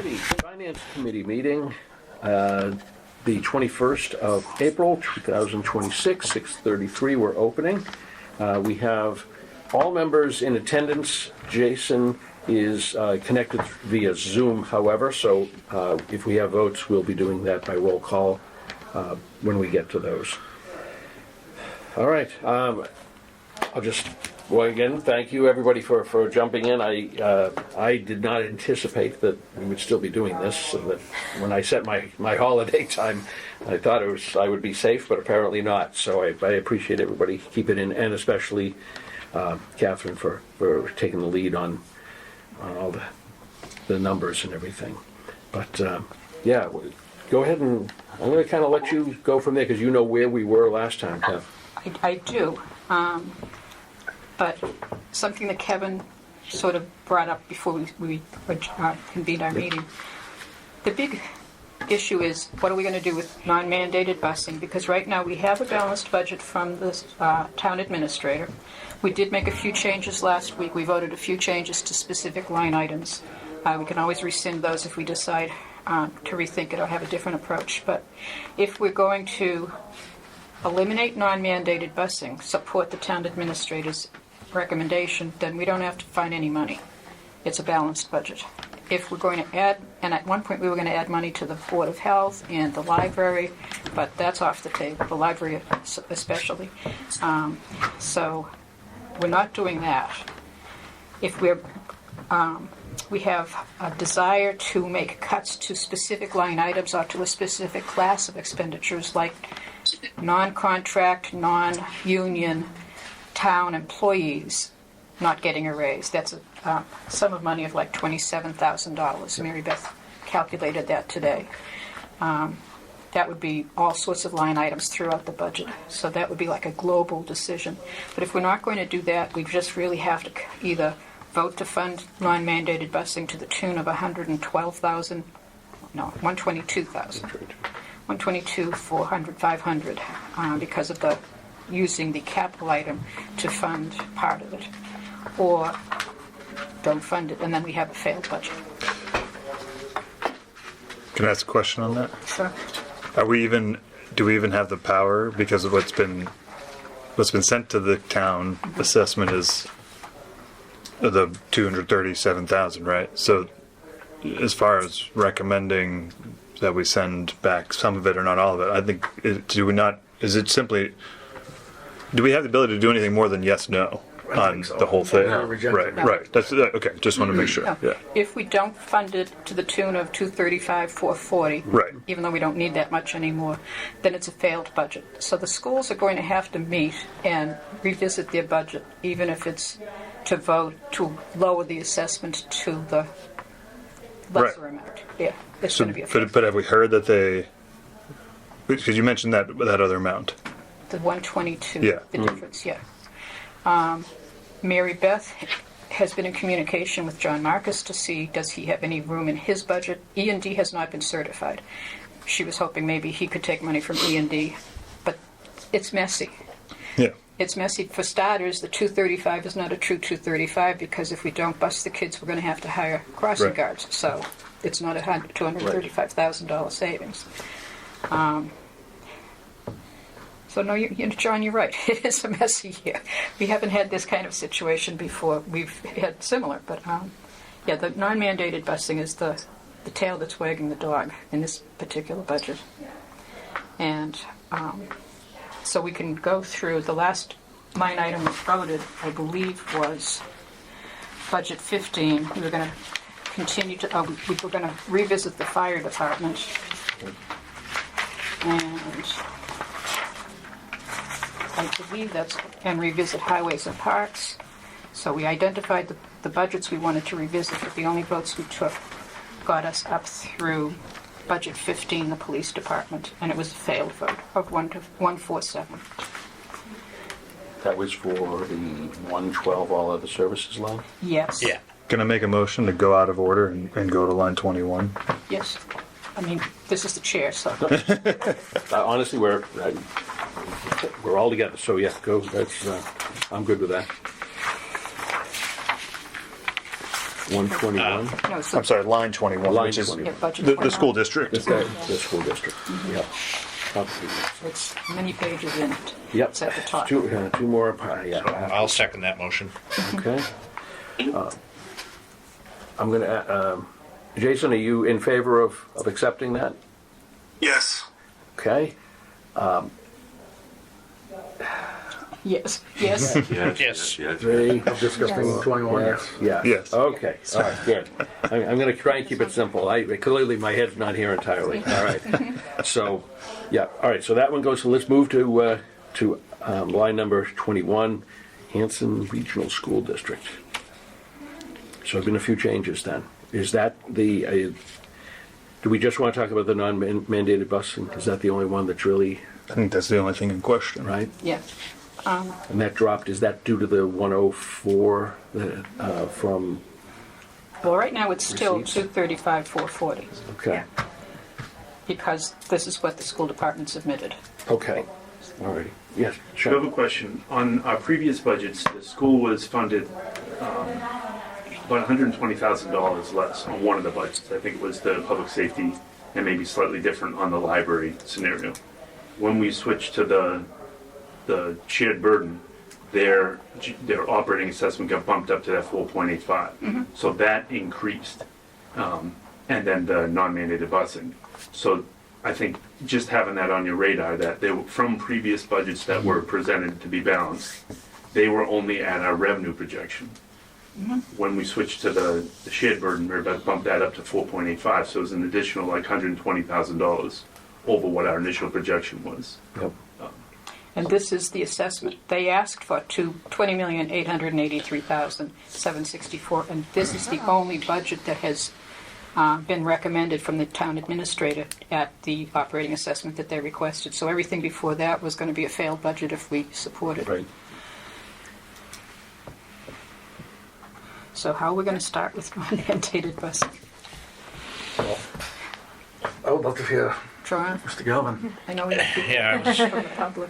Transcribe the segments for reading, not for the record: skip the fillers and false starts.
Alrighty, Finance Committee meeting, the 21st of April, 2026, 6:33, we're opening. We have all members in attendance. Jason is connected via Zoom, however, so if we have votes, we'll be doing that by roll call when we get to those. All right, I'll just, well, again, thank you everybody for jumping in. I did not anticipate that we would still be doing this, so that when I set my holiday time, I thought I would be safe, but apparently not. So I appreciate everybody keeping in, and especially Catherine for taking the lead on all the numbers and everything. But yeah, go ahead, and I'm going to kind of let you go from there because you know where we were last time, Kev. I do. But something that Kevin sort of brought up before we convened our meeting. The big issue is, what are we going to do with non-mandated busing? Because right now we have a balanced budget from the town administrator. We did make a few changes last week. We voted a few changes to specific line items. We can always rescind those if we decide to rethink it or have a different approach. But if we're going to eliminate non-mandated busing, support the town administrator's recommendation, then we don't have to find any money. It's a balanced budget. If we're going to add, and at one point we were going to add money to the Board of Health and the library, but that's off the table, the library especially. So we're not doing that. If we have a desire to make cuts to specific line items or to a specific class of expenditures, like non-contract, non-union town employees not getting a raise. That's a sum of money of like $27,000. Mary Beth calculated that today. That would be all sorts of line items throughout the budget. So that would be like a global decision. But if we're not going to do that, we just really have to either vote to fund non-mandated busing to the tune of $112,000, no, $122,000. 122, 400, 500, because of the using the capital item to fund part of it, or don't fund it, and then we have a failed budget. Can I ask a question on that? Sure. Do we even have the power, because of what's been sent to the town assessment is the $237,000, right? So as far as recommending that we send back some of it or not all of it, I think, do we have the ability to do anything more than yes, no on the whole thing? No. Right. That's okay. Just want to make sure. No. Yeah. If we don't fund it to the tune of $235,000, $440,000, Right. even though we don't need that much anymore, then it's a failed budget. So the schools are going to have to meet and revisit their budget, even if it's to vote to lower the assessment to the lesser amount. Yeah, it's going to be a failed. But have we heard that they? Because you mentioned that other amount. The 122, Yeah. the difference, yeah. Mary Beth has been in communication with John Marcus to see does he have any room in his budget. E&D has not been certified. She was hoping maybe he could take money from E&D, but it's messy. Yeah. It's messy. For starters, the 235 is not a true 235 because if we don't bus the kids, we're going to have to hire crossing Right. guards. So it's not a $235,000 savings. So no, John, you're right. It is a messy year. We haven't had this kind of situation before. We've had similar, but yeah, the non-mandated busing is the tail that's wagging the dog in this particular budget. And so we can go through the last line item we voted, I believe, was budget 15. We were going to continue to, we were going to revisit the fire department. And I believe that's, and revisit highways and parks. So we identified the budgets we wanted to revisit, but the only votes we took got us up through budget 15, the police department, and it was a failed vote of 147. That was for the 112 all other services line? Yes. Yeah. Can I make a motion to go out of order and go to line 21? Yes. I mean, this is the chair, so. Honestly, we're all together, so yeah, go. That's I'm good with that. 121. No, it's I'm sorry, line 21, Line which is 21. Yeah, budget the 21. school district. The school district, yep. It's many pages in it. Yep. It's at the top. Two more, yeah. I'll second that motion. Okay. I'm gonna, Jason, are you in favor of accepting that? Yes. Okay. Yes, yes. Yes. Three. Discussing 21. Yes. Yes. Yes. Okay. All right. Good. I'm going to try and keep it simple. Clearly my head's not here entirely. All right. So, yeah. All right. So that one goes. So let's move to line number 21, Hanson Regional School District. So there've been a few changes then. Is that the? Do we just want to talk about the non-mandated busing? Is that the only one that's really I think that's the only thing in question. right? Yeah. And that dropped. Is that due to the 104 from? Well, right now it's still Receipts? 235, 440, Okay. because this is what the school department submitted. Okay. All right. Yes. I have Sure. a question. On our previous budgets, the school was funded about $120,000 less on one of the budgets. I think it was the public safety, and maybe slightly different on the library scenario. When we switched to the shared burden, their operating assessment got bumped up to that 4.85. So that increased. And then the non-mandated busing. So I think just having that on your radar, that they were, from previous budgets that were presented to be balanced, they were only at our revenue projection. When we switched to the shared burden, we were about to bump that up to 4.85, so it was an additional like $120,000 over what our initial projection was. Yep. And this is the assessment. They asked for $20,883,764, and this is the only budget that has been recommended from the town administrator at the operating assessment that they requested. So everything before that was going to be a failed budget if we supported. Right. So how are we going to start with mandated busing? I would love to hear John, Mr. Galvin. I know we have Yeah, I was- from the public.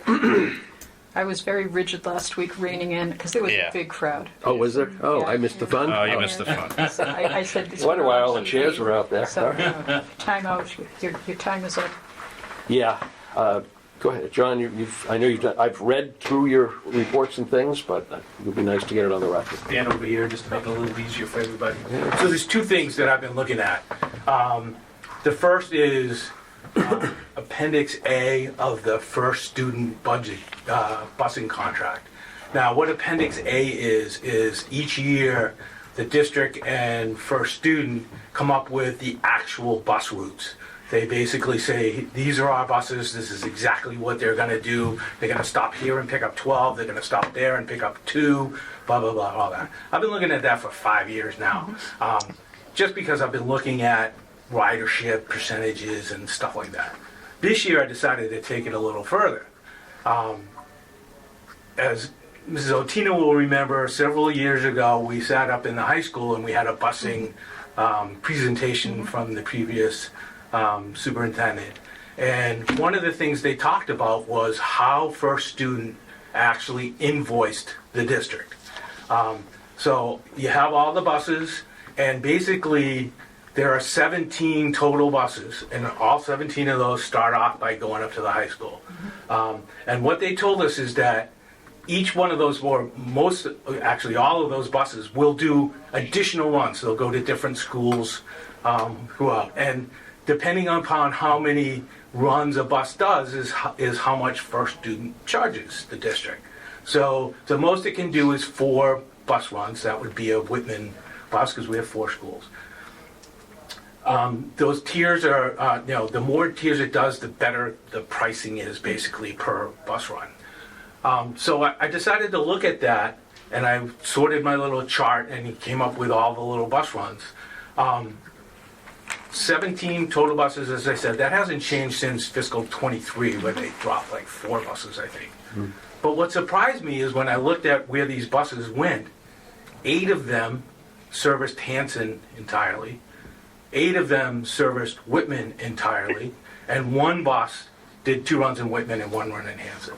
I was very rigid last week reining in because there was Yeah. a big crowd. Oh, was there? Oh, Yeah. I missed the fun. Oh, you missed the fun. So I said this. Wonder why all the chairs were out there. So, time out. Your time is up. Yeah. Go ahead, John. I know you've done. I've read through your reports and things, but it would be nice to get it on the record. Dan over here just to make it a little easier for everybody. So there's two things that I've been looking at. The first is Appendix A of the first student budget busing contract. Now, what Appendix A is each year the district and first student come up with the actual bus routes. They basically say, these are our buses, this is exactly what they're gonna do. They're gonna stop here and pick up 12, they're gonna stop there and pick up 2, blah, blah, blah, all that. I've been looking at that for 5 years now. Just because I've been looking at ridership percentages and stuff like that. This year I decided to take it a little further. As Mrs. Otina will remember, several years ago, we sat up in the high school and we had a busing presentation from the previous superintendent. And one of the things they talked about was how first student actually invoiced the district. So you have all the buses, and basically there are 17 total buses, and all 17 of those start off by going up to the high school. And what they told us is that each one of those, or most, actually all of those buses will do additional runs. They'll go to different schools throughout. And depending upon how many runs a bus does is how much first student charges the district. So the most it can do is 4 bus runs. That would be a Whitman bus because we have 4 schools. Those tiers are, the more tiers it does, the better the pricing is basically per bus run. So I decided to look at that, and I sorted my little chart and came up with all the little bus runs. 17 total buses, as I said, that hasn't changed since fiscal 23, where they dropped like 4 buses, I think. But what surprised me is when I looked at where these buses went, 8 of them serviced Hanson entirely, 8 of them serviced Whitman entirely, and 1 bus did 2 runs in Whitman and 1 run in Hanson.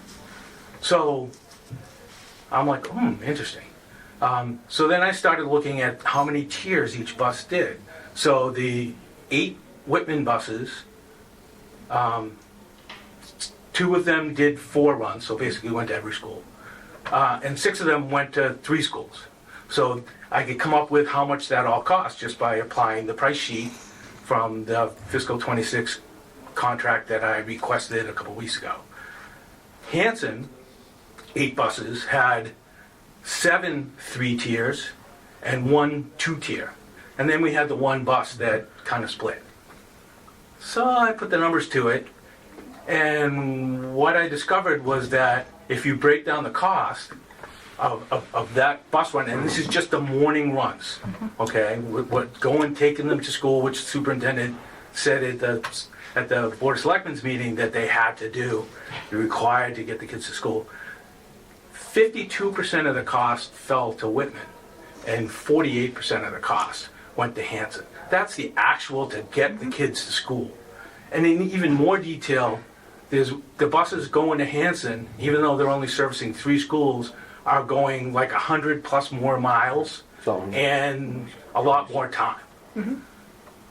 So I'm like, interesting. So then I started looking at how many tiers each bus did. So the 8 Whitman buses, 2 of them did 4 runs, so basically went to every school. And 6 of them went to 3 schools. So I could come up with how much that all cost just by applying the price sheet from the fiscal 26 contract that I requested a couple weeks ago. Hanson, 8 buses, had 7 3-tiers and 1 2-tier. And then we had the 1 bus that kind of split. So I put the numbers to it, and what I discovered was that if you break down the cost of that bus run, and this is just the morning runs, okay? Taking them to school, which the superintendent said at the Board of Selectmen's meeting that they had to do, you're required to get the kids to school. 52% of the cost fell to Whitman, and 48% of the cost went to Hanson. That's the actual to get the kids to school. And in even more detail, there's the buses going to Hanson, even though they're only servicing 3 schools, are going like 100 plus more miles and a lot more time.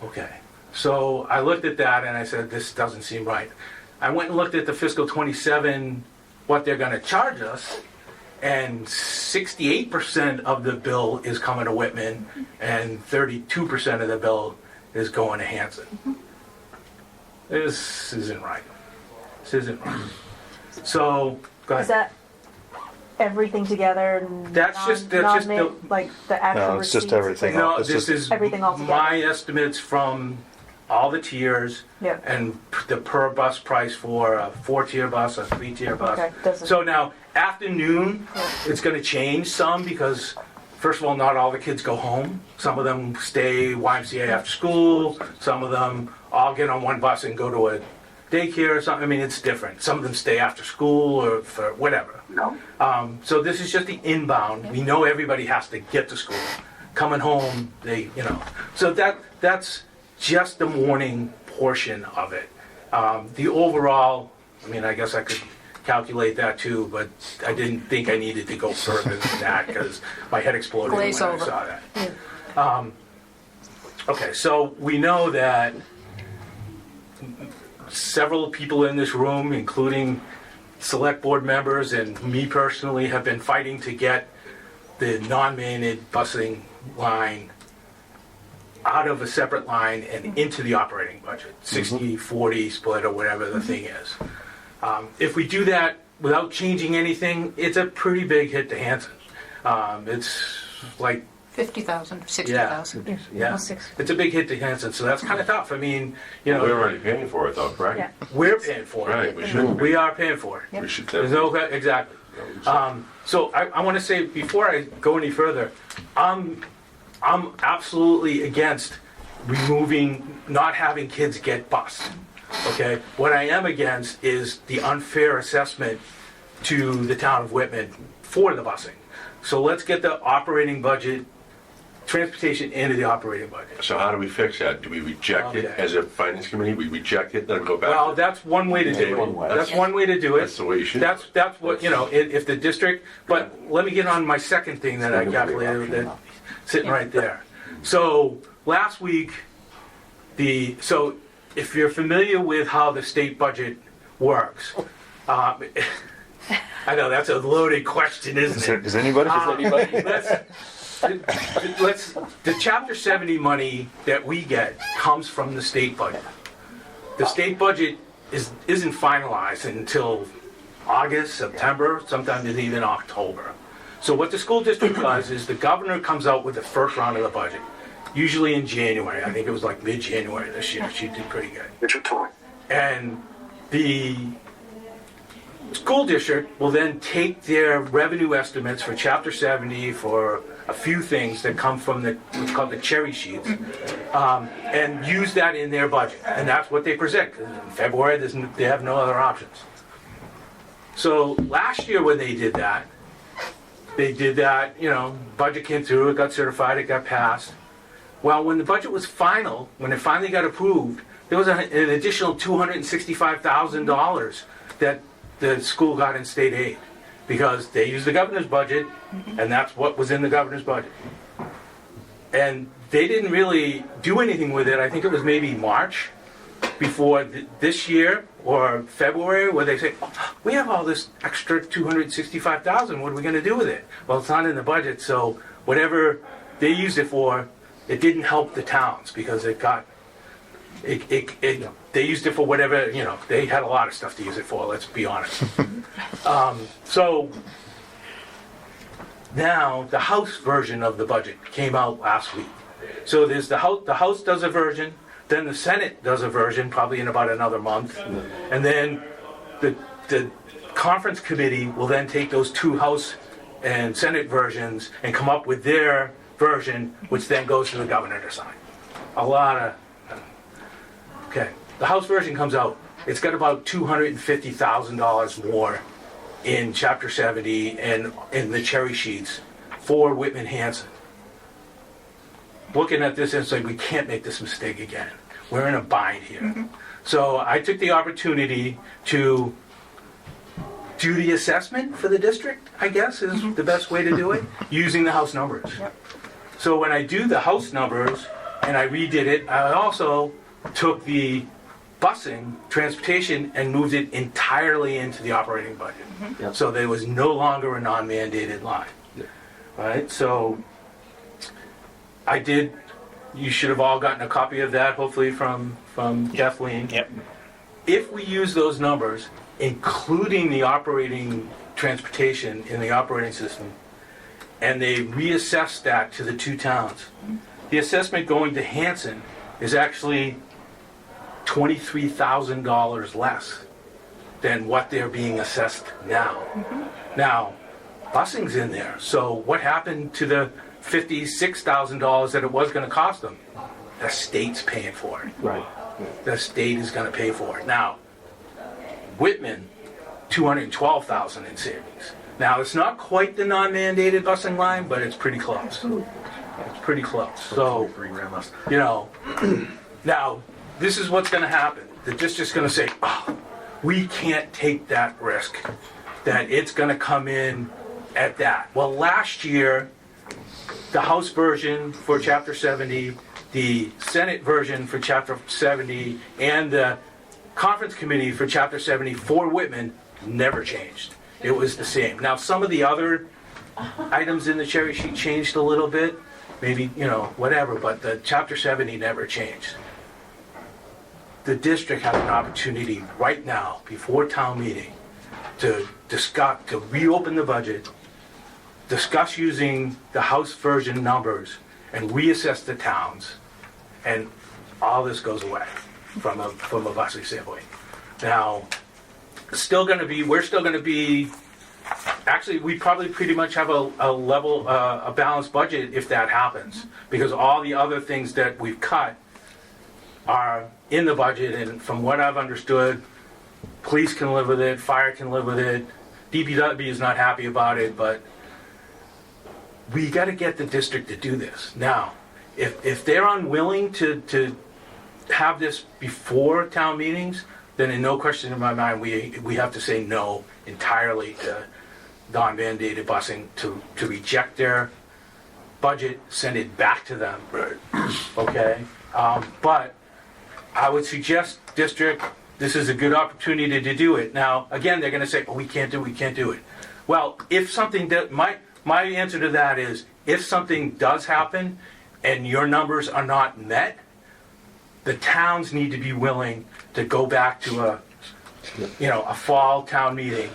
Okay, so I looked at that and I said, this doesn't seem right. I went and looked at the fiscal 27, what they're gonna charge us, and 68% of the bill is coming to Whitman and 32% of the bill is going to Hanson. This isn't right. This isn't right. So, go ahead. Is that everything together? That's just the- like the actual No, it's just receipts? everything. No, It's this just- is Everything all together. my estimates from all the tiers Yep. and the per bus price for a 4-tier bus, a 3-tier bus. Okay, doesn't- So now, afternoon, it's gonna change some because, first of all, not all the kids go home. Some of them stay YMCA after school, some of them all get on one bus and go to a daycare or something. I mean, it's different. Some of them stay after school or for whatever. So this is just the inbound. We know everybody has to get to school. Coming home, so that's just the morning portion of it. The overall, I mean, I guess I could calculate that too, but I didn't think I needed to go further than that because my head exploded when I Glaze over. saw that. Okay, so we know that several people in this room, including select board members and me personally, have been fighting to get the non-mandated busing line out of a separate line and into the operating budget, 60-40 split or whatever the thing is. If we do that without changing anything, it's a pretty big hit to Hanson. It's like 50,000, 60,000. yeah, Well, 6. it's a big hit to Hanson, so that's kind of tough. I mean, We're already paying for it though, correct? Yeah. we're paying for it. Right, we should. We are paying for it. We should. There's no, exactly. So I want to say, before I go any further, I'm absolutely against not having kids get bused. Okay? What I am against is the unfair assessment to the town of Whitman for the busing. So let's get the operating budget, transportation into the operating budget. So how do we fix that? Do we reject it Okay. as a finance committee? We reject it, then go back? Well, that's one way to do it. That's one way to do it. That's the way you should. That's what, if the district, but let me get on my second thing that I calculated, that sitting right there. So last week, so if you're familiar with how the state budget works, I know that's a loaded question, isn't it? Is anybody? The Chapter 70 money that we get comes from the state budget. The state budget isn't finalized until August, September, sometimes it's even October. So what the school district does is the governor comes out with the first round of the budget, usually in January. I think it was like mid-January this year. She did pretty good. And the school district will then take their revenue estimates for Chapter 70 for a few things that come from what's called the cherry sheets, and use that in their budget. And that's what they present. In February, they have no other options. So last year when they did that, budget came through, it got certified, it got passed. Well, when the budget was final, when it finally got approved, there was an additional $265,000 that the school got in state aid. because they use the governor's budget, and that's what was in the governor's budget. And they didn't really do anything with it. I think it was maybe March before this year or February where they say, oh, we have all this extra $265,000. What are we going to do with it? Well, it's not in the budget, so whatever they used it for, it didn't help the towns because it got they used it for whatever, they had a lot of stuff to use it for, let's be honest. So now the House version of the budget came out last week. So there's the House does a version, then the Senate does a version, probably in about another month, and then the conference committee will then take those two House and Senate versions and come up with their version, which then goes to the governor to sign. Okay, the House version comes out. It's got about $250,000 more in Chapter 70 and in the cherry sheets for Whitman Hanson. Looking at this and saying, we can't make this mistake again. We're in a bind here. So I took the opportunity to do the assessment for the district, I guess, is the best way to do it, using the House numbers. So when I do the House numbers and I redid it, I also took the busing, transportation, and moved it entirely into the operating budget. So there was no longer a non-mandated line. Right? So I did, you should have all gotten a copy of that, hopefully from Kathleen. Yep. If we use those numbers, including the operating transportation in the operating system, and they reassess that to the two towns, the assessment going to Hanson is actually $23,000 less than what they're being assessed now. Now, busing's in there, so what happened to the $56,000 that it was going to cost them? The state's paying for it. Right. The state is going to pay for it. Now, Whitman, $212,000 in savings. Now, it's not quite the non-mandated busing line, but it's pretty close. It's pretty close. So, now, this is what's going to happen. The district's going to say, oh, we can't take that risk, that it's going to come in at that. Well, last year, the House version for Chapter 70, the Senate version for Chapter 70, and the Conference Committee for Chapter 70 for Whitman never changed. It was the same. Now, some of the other items in the cherry sheet changed a little bit, maybe, whatever, but the Chapter 70 never changed. The district has an opportunity right now, before town meeting, to discuss, to reopen the budget, discuss using the House version numbers, and reassess the towns, and all this goes away from a busing standpoint. Now, we're still going to be, actually, we probably pretty much have a balanced budget if that happens, because all the other things that we've cut are in the budget, and from what I've understood, police can live with it, fire can live with it, DPW is not happy about it, but we got to get the district to do this. Now, if they're unwilling to have this before town meetings, then in no question in my mind, we have to say no entirely to non-mandated busing, to reject their budget, send it back to them. Okay? But I would suggest, district, this is a good opportunity to do it. Now, again, they're going to say, oh, we can't do it. Well, if something that, my answer to that is, if something does happen and your numbers are not met, the towns need to be willing to go back to a fall town meeting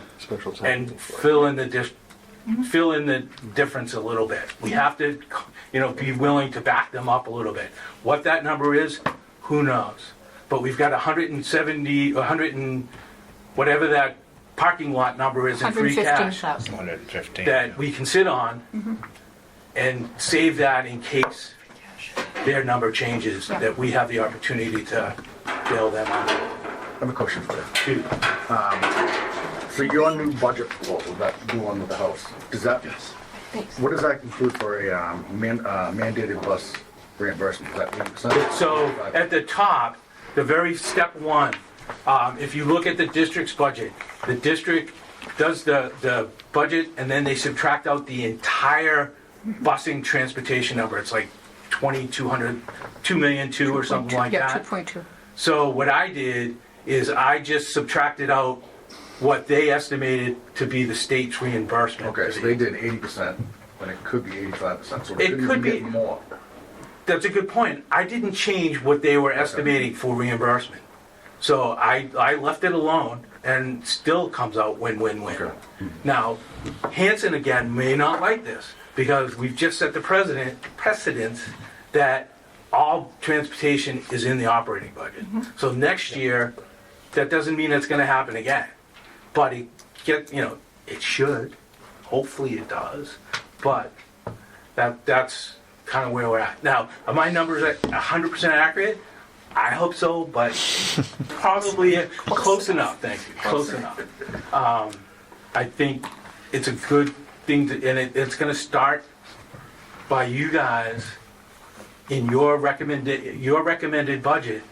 and fill in the difference a little bit. We have to, be willing to back them up a little bit. What that number is, who knows? But we've got 170, 100 and whatever that parking lot number is in free cash 115. that we can sit on and save that in case their number changes, that we have the opportunity to bail them out. I have a question for you. Shoot. So your new budget proposal, that new one with the House, does that, what does that include for a mandated bus reimbursement? Is that 8%? So at the top, the very step one, if you look at the district's budget, the district does the budget, and then they subtract out the entire busing transportation number. It's like 2,200, 2,000,002 or something like Yeah, that. 2.2. So what I did is I just subtracted out what they estimated to be the state's reimbursement. Okay, so they did 80%, when it could be 85%, so they It couldn't could even be. get more. That's a good point. I didn't change what they were estimating for reimbursement. So I left it alone and still comes out win-win-win. Okay. Now, Hanson again may not like this because we've just set the precedence that all transportation is in the operating budget. So next year, that doesn't mean it's gonna happen again. But it should. Hopefully it does. But that's kind of where we're at. Now, are my numbers at 100% accurate? I hope so, but probably close enough, thank you, close enough. I think it's a good thing, and it's gonna start by you guys in your recommended budget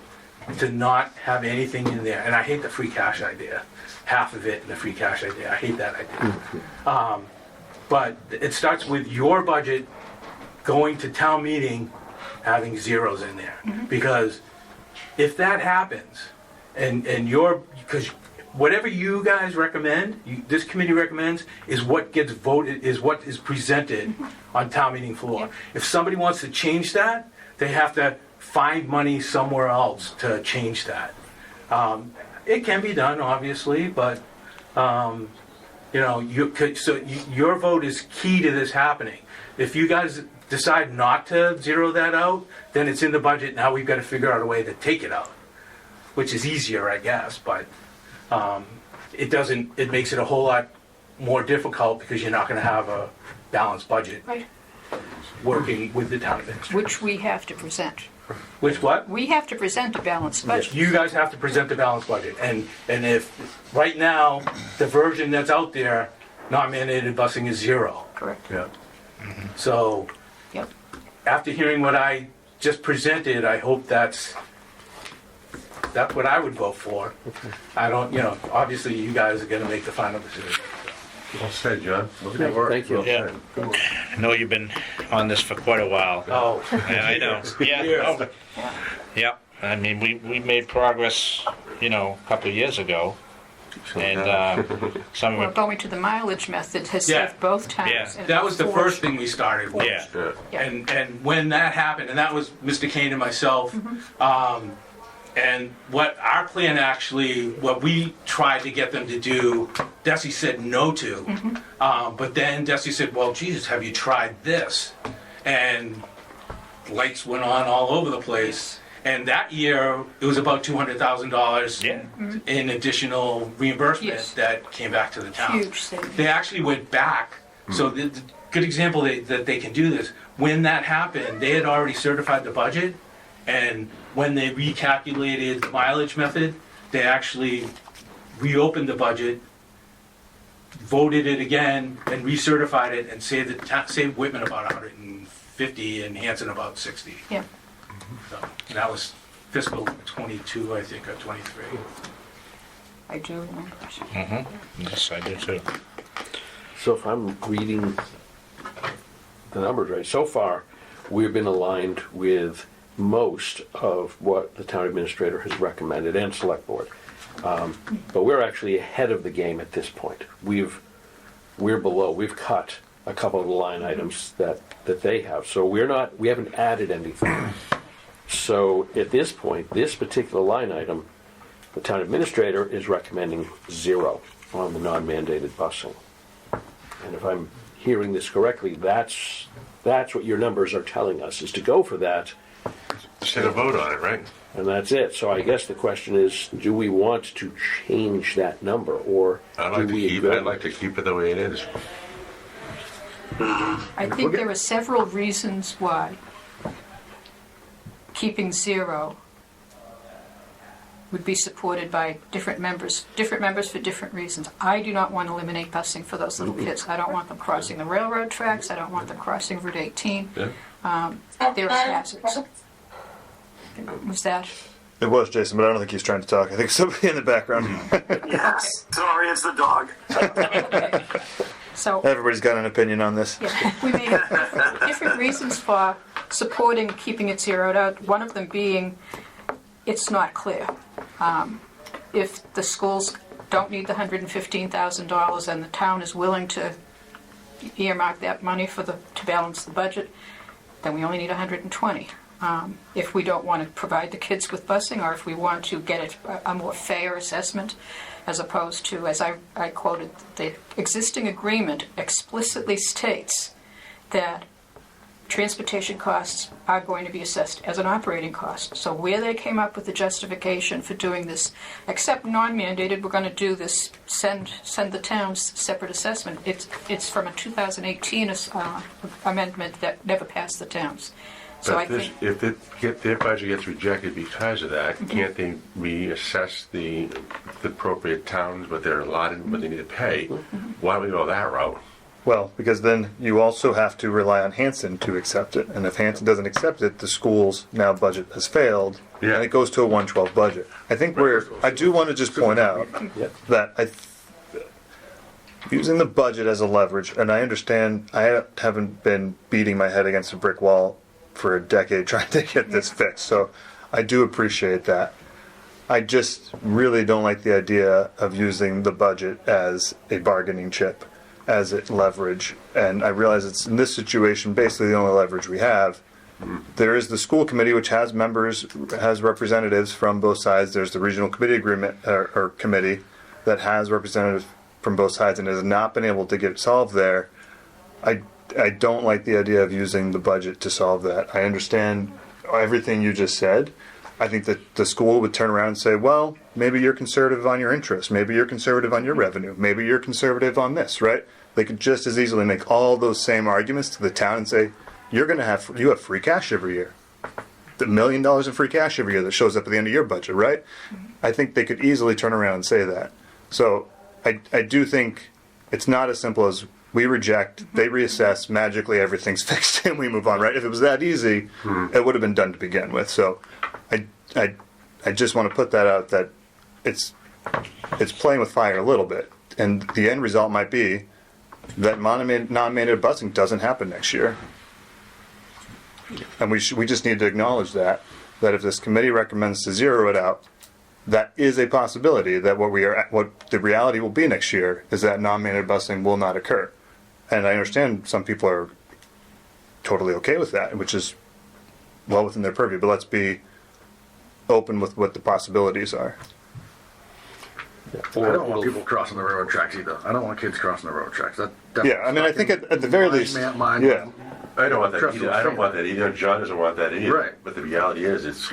to not have anything in there. And I hate the free cash idea, half of it in the free cash idea, I hate that idea. But it starts with your budget going to town meeting, having zeros in there. Because if that happens, because whatever you guys recommend, this committee recommends, is what gets voted, is what is presented on town meeting floor. If somebody wants to change that, they have to find money somewhere else to change that. It can be done, obviously, but your vote is key to this happening. If you guys decide not to zero that out, then it's in the budget. Now we've got to figure out a way to take it out, which is easier, I guess, but it makes it a whole lot more difficult because you're not going to have a balanced budget Right. working with the town administrator. Which we have to present. Which what? We have to present a balanced budget. You guys have to present the balanced budget. And if, right now, the version that's out there, non-mandated busing is zero. Correct. Yeah. So, Yep. after hearing what I just presented, I hope that's what I would vote for. I don't, obviously you guys are gonna make the final decision. Well said, John. Good work. Thank you. Well Yeah. said. Good work. I know you've been on this for quite a while. Oh, Yeah, I know. Yeah. Oh, yeah. I mean, we made progress, a couple of years ago. And some Well, of it, going to the mileage method has Yeah. saved both towns. Yeah. and that was the forged- first thing we started with. yeah. Yeah. And when that happened, and that was Mr. Kane and myself, and what our plan actually, what we tried to get them to do, Desi said no to. But then Desi said, well, Jesus, have you tried this? And lights went on all over the place. And that year, it was about $200,000 Yeah. in additional reimbursement Yes. that came back to the town. Huge savings. They actually went back. So the good example that they can do this. When that happened, they had already certified the budget, and when they recalculated the mileage method, they actually reopened the budget, voted it again, and recertified it, and saved Whitman about 150 and Hanson about 60. Yeah. So, and that was fiscal 22, I think, or 23. I do remember that. Yes, I do too. So if I'm reading the numbers right, so far, we've been aligned with most of what the town administrator has recommended and select board. But we're actually ahead of the game at this point. We're below, we've cut a couple of the line items that they have. So we haven't added anything. So at this point, this particular line item, the town administrator is recommending 0 on the non-mandated busing. And if I'm hearing this correctly, that's what your numbers are telling us, is to go for that, Just had a vote on it, right? and that's it. So I guess the question is, do we want to change that number, or do we agree? I'd like to keep it the way it is. I think there are several reasons why keeping 0 would be supported by different members for different reasons. I do not want to eliminate busing for those little kids. I don't want them crossing the railroad tracks. I don't want them crossing Route 18. Yeah. There are hazards. Was that? It was Jason, but I don't think he's trying to talk. I think somebody in the background. Yes. Sorry, it's the dog. So, Everybody's got an opinion on this. yeah, we may have different reasons for supporting keeping it zeroed out. One of them being, it's not clear. If the schools don't need the $115,000 and the town is willing to earmark that money to balance the budget, then we only need 120. If we don't want to provide the kids with busing, or if we want to get a more fair assessment, as opposed to, as I quoted, the existing agreement explicitly states that transportation costs are going to be assessed as an operating cost. So where they came up with the justification for doing this, except non-mandated, we're going to do this, send the towns separate assessment. It's from a 2018 amendment that never passed the towns. So I think If their budget gets rejected because of that, can't they reassess the appropriate towns, what they're allotted, what they need to pay? Why don't we go that route? Well, because then you also have to rely on Hanson to accept it. And if Hanson doesn't accept it, the school's now budget has failed. Yeah. And it goes to a 112 budget. I think I do want to just point out that using the budget as a leverage, and I understand I haven't been beating my head against a brick wall for a decade trying to get this fixed. So I do appreciate that. I just really don't like the idea of using the budget as a bargaining chip, as it leverage. And I realize it's in this situation basically the only leverage we have. There is the school committee, which has members, has representatives from both sides. There's the regional committee agreement or committee that has representatives from both sides and has not been able to get it solved there. I don't like the idea of using the budget to solve that. I understand everything you just said. I think that the school would turn around and say, well, maybe you're conservative on your interest. Maybe you're conservative on your revenue. Maybe you're conservative on this, right? They could just as easily make all those same arguments to the town and say, you have free cash every year. The $1 million in free cash every year that shows up at the end of your budget, right? I think they could easily turn around and say that. So I do think it's not as simple as we reject, they reassess, magically everything's fixed and we move on, right? If it was that easy, it would have been done to begin with. So I just want to put that out that it's playing with fire a little bit. And the end result might be that non-mandated busing doesn't happen next year. And we just need to acknowledge that if this committee recommends to zero it out, that is a possibility that what the reality will be next year is that non-mandated busing will not occur. And I understand some people are totally okay with that, which is well within their purview, but let's be open with what the possibilities are. I don't want people crossing the railroad tracks either. I don't want kids crossing the railroad tracks. Yeah, I mean, I think at the very least, yeah. I don't want that either. I don't want that either. John doesn't want that either. Right. But the reality is, it's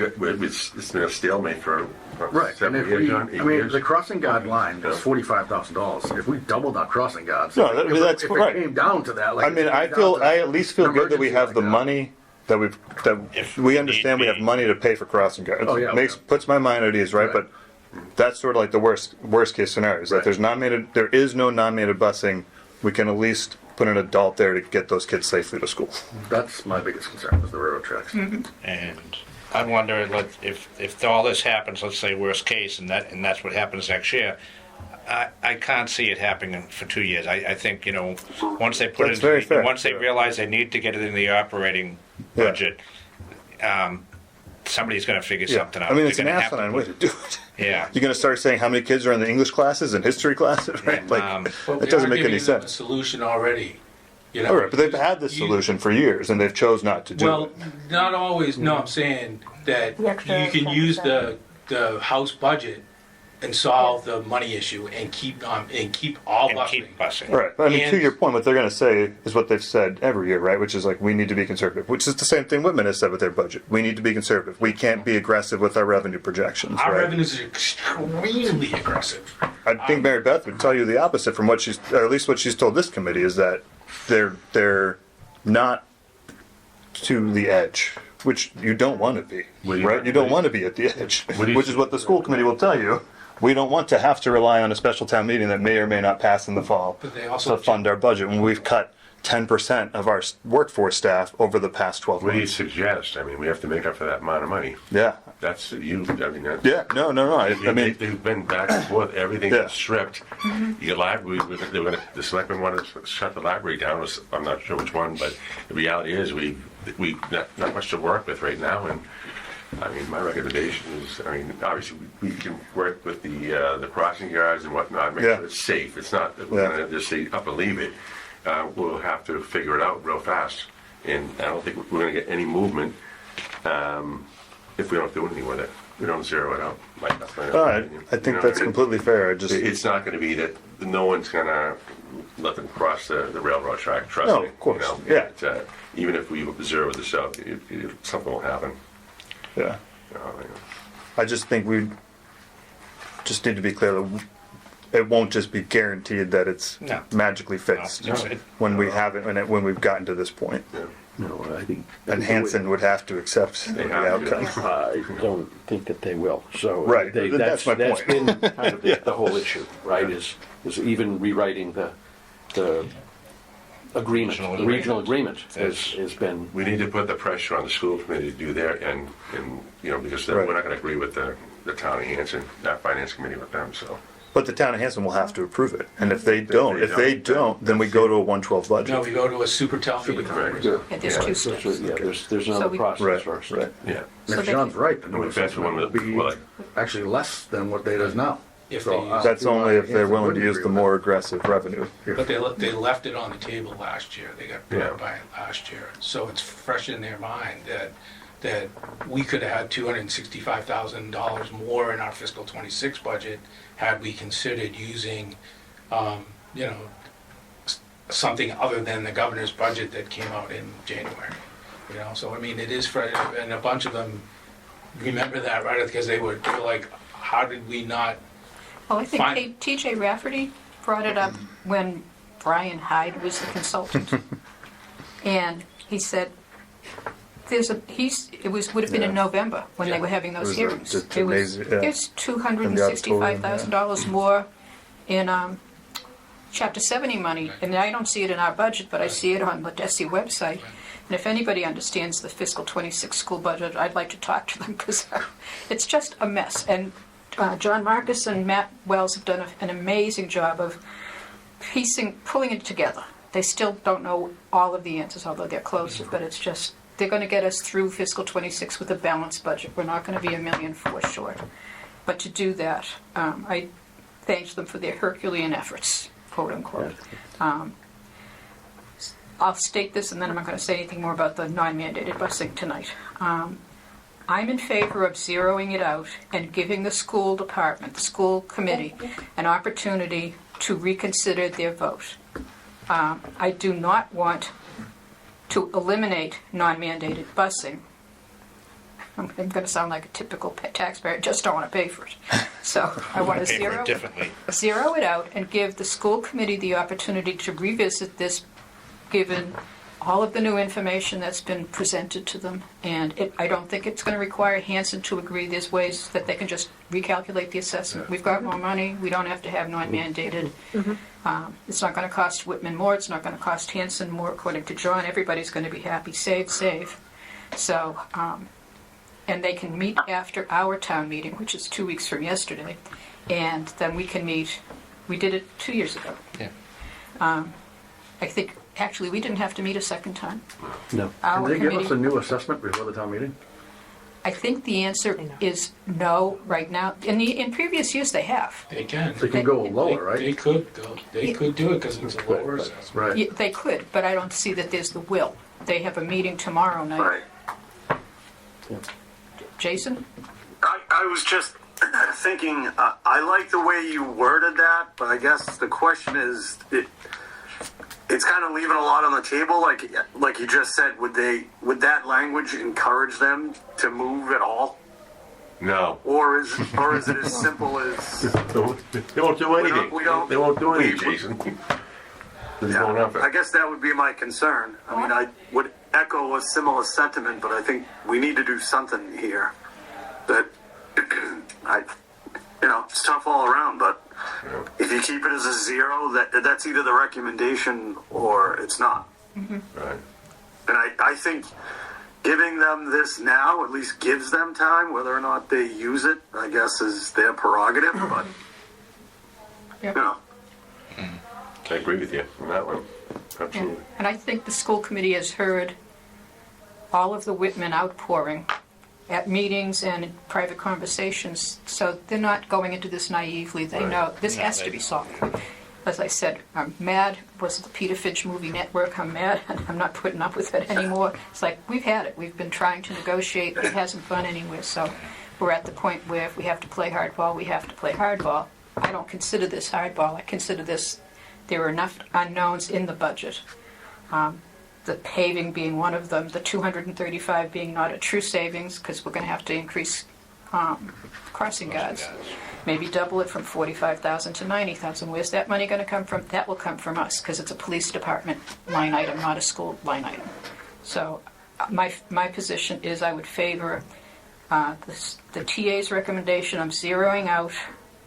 been a stalemate for Right, and several if years, we, John, 8 I mean, years. the crossing guard line is $45,000. If we doubled our crossing guards, No, that's if right. it came down to that, like I mean, if it I came down to at least feel an good that we emergency have the like money that If we need understand we be. have money to pay for crossing guards. Oh, yeah, Puts my mind at ease, right? Right. But that's sort of like the worst case scenario. Is that Right. there is no non-mandated busing. We can at least put an adult there to get those kids safely to school. That's my biggest concern is the railroad tracks. And I wonder if all this happens, let's say worst case, and that's what happens next year. I can't see it happening for 2 years. I think once they put That's very fair. once they realize they need to get it in the operating budget, somebody's going to figure something out. I mean, it's They're an gonna have to asinine way to do it. Yeah. You're going to start saying how many kids are in the English classes and history classes, right? Like, it doesn't make any A sense. solution already. All right, but they've had this solution for years, and they've chose not to do Well, it. not always. No, I'm saying that The extra you can use 10%. the house budget and solve the money issue and keep all and busing. keep busing. Right. I mean, to And- your point, what they're going to say is what they've said every year, right? Which is like, we need to be conservative, which is the same thing Whitman has said with their budget. We need to be conservative. We can't be aggressive with our revenue projections, Our right? revenues are extremely aggressive. I think Mary Beth would tell you the opposite from what she's, or at least what she's told this committee, is that they're not to the edge, which you don't want to be, right? You don't want to be at the edge, which is what the school committee will tell you. We don't want to have to rely on a special town meeting that may or may not pass in the fall But they also to fund our budget when we've cut 10% of our workforce staff over the past 12 What do you months. suggest? I mean, we have to make up for that amount of money. Yeah. That's, I mean, that's. Yeah, no. I mean, They've been back and forth, everything's Yeah. been stripped. Your library, they were gonna, the selectmen wanted to shut the library down, I'm not sure which one, but the reality is, we not much to work with right now, and, I mean, my recommendation is, I mean, obviously, we can work with the crossing guards and whatnot, make Yeah. sure it's safe. It's not that we're Yeah. gonna just say up and leave it. We'll have to figure it out real fast, and I don't think we're gonna get any movement, if we don't do anything with it. We don't zero it out. That's my all right. opinion. I You think know, that's completely fair. I just, It's not gonna be that, no one's gonna let them cross the railroad track, trust No, me. of course, You know, yeah. even if we zero this out, something will happen. yeah. You know, I just think we just need to be clear that it won't just be guaranteed that it's No. magically fixed No, it's- when we haven't, when we've gotten to this point. No, I think. And Hanson would have to accept the have to. outcome. I don't think that they will, so. Right, they- that's my That's point. been kind of the whole issue, right, is even rewriting the agreement, the regional agreement has been, we need to put the pressure on the school committee to do their end, and, you know, because Right. we're not gonna agree with the town of Hanson, that finance committee with them, so. But the town of Hanson will have to approve it. And if they don't, then we go to a 112 No, budget. we go to a super town meeting. right. Yeah, there's two So, steps. yeah, there's another So we- process Right, first. right. Yeah. So If they John's can- right, the new Well, that's one assessment will of the- be well, actually less than what it is now. If So, they use- That's only if they're Hanson willing to wouldn't use agree the with more aggressive revenue. But they left it on the table last year. They got Yeah. burned by it last year. So it's fresh in their mind that we could have had $265,000 more in our fiscal '26 budget had we considered using, you know, something other than the governor's budget that came out in January. You know, so I mean, it is fresh, and a bunch of them remember that, right? Because they were like, how did we not? Well, I think Fine. TJ Rafferty brought it up when Brian Hyde was the consultant. And he said, would have been in November when they were having those was hearings. just It was, amazing, yeah. there's $265,000 more in Chapter 70 money, and I don't see it in our budget, but I see it on the DESI website. And if anybody understands the fiscal '26 school budget, I'd like to talk to them, because it's just a mess. And John Marcus and Matt Wells have done an amazing job of pulling it together. They still don't know all of the answers, although they're close, but it's just, they're going to get us through fiscal '26 with a balanced budget. We're not going to be $1.4 million short. But to do that, I thanked them for their Herculean efforts, quote unquote. I'll state this, and then I'm not going to say anything more about the non-mandated busing tonight. I'm in favor of zeroing it out and giving the school department, the school committee, an opportunity to reconsider their vote. I do not want to eliminate non-mandated busing. I'm going to sound like a typical taxpayer, just don't want to pay for it. So I want to Pay for it differently. zero it out and give the school committee the opportunity to revisit this, given all of the new information that's been presented to them. And I don't think it's going to require Hanson to agree. There's ways that they can just recalculate the assessment. We've got more money. We don't have to have non-mandated. It's not going to cost Whitman more. It's not going to cost Hanson more, according to John. Everybody's going to be happy. Save. So, and they can meet after our town meeting, which is 2 weeks from yesterday. And then we can meet. We did it 2 years ago. Yeah. I think, actually, we didn't have to meet a second time. No. Can Our they give us a committee, new assessment before the town meeting? I think the answer is no right now. In previous years, they have. They can. They can go lower, right? They could go. They could do it because it's a lower assessment. Right. Yeah, they could, but I don't see that there's the will. They have a meeting tomorrow night. Right. Jason? I was just thinking, I like the way you worded that, but I guess the question is, it's kind of leaving a lot on the table. Like you just said, would that language encourage them to move at all? No. Or is it as simple as, They won't do anything. we don't- They won't do anything, Jason. There's no nothing. I guess that would be my concern. I mean, I would echo a similar sentiment, but I think we need to do something here. That, it's tough all around, but if you keep it as a zero, that's either the recommendation or it's not. Right. And I think giving them this now at least gives them time. Whether or not they use it, I guess, is their prerogative. But Yeah. you know, I agree with you on that one. Absolutely. And I think the school committee has heard all of the Whitman outpouring at meetings and in private conversations, so they're not going into this naively. They know this has to be solved. As I said, I'm mad. Was the Peter Finch movie network? I'm mad. I'm not putting up with it anymore. It's like, we've had it. We've been trying to negotiate. It hasn't gone anywhere. So we're at the point where if we have to play hardball, we have to play hardball. I don't consider this hardball. I consider this, there are enough unknowns in the budget. The paving being one of them, the 235 being not a true savings because we're going to have to increase crossing guards. Maybe double it from 45,000 to 90,000. Where's that money going to come from? That will come from us because it's a police department line item, not a school line item. So my position is I would favor the TA's recommendation of zeroing out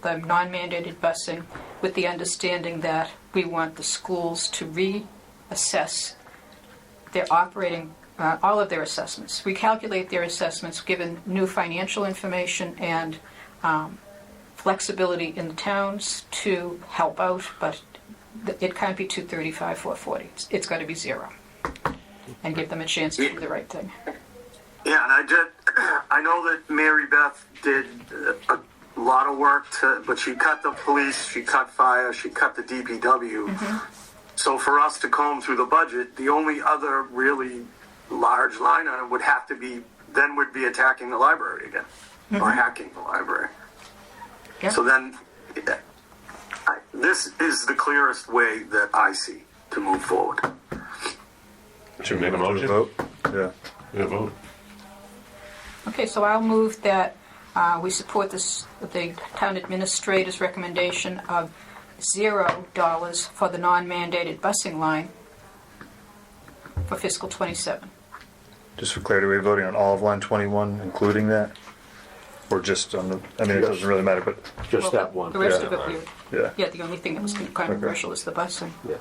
the non-mandated busing with the understanding that we want the schools to reassess their operating, all of their assessments, recalculate their assessments given new financial information and flexibility in the towns to help out, but it can't be 235, 440. It's got to be zero. And give them a chance to do the right thing. yeah, and I know that Mary Beth did a lot of work but she cut the police, she cut fire, she cut the DPW. Mm-hmm. So for us to comb through the budget, the only other really large line item would be attacking the library again, or hacking the library. Yeah. So then, this is the clearest way that I see to move forward. Should we make a motion? Vote? Yeah. Yeah, vote. Okay, so I'll move that we support the town administrator's recommendation of $0 for the non-mandated busing line for fiscal 27. Just for clarity, are we voting on all of line 21, including that? Or just on the, I mean, it doesn't really matter, but, Just Well, that one. The rest Yeah. of it, we would. yeah. Yeah, the only thing that was controversial is the busing. Yeah.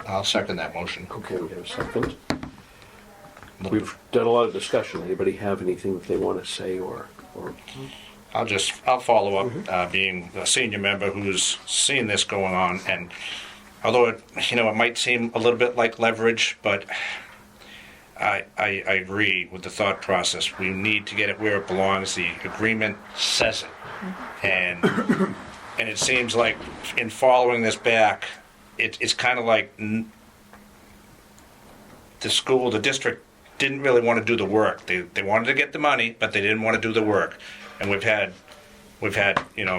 I'll second that motion. Okay, we have a second. We've done a lot of discussion. Anybody have anything that they want to say or I'll follow up, being a senior member who's seen this going on, and although it might seem a little bit like leverage, but I agree with the thought process. We need to get it where it belongs. The agreement says it, and it seems like in following this back, it's kind of like the district didn't really want to do the work. They wanted to get the money, but they didn't want to do the work. And we've had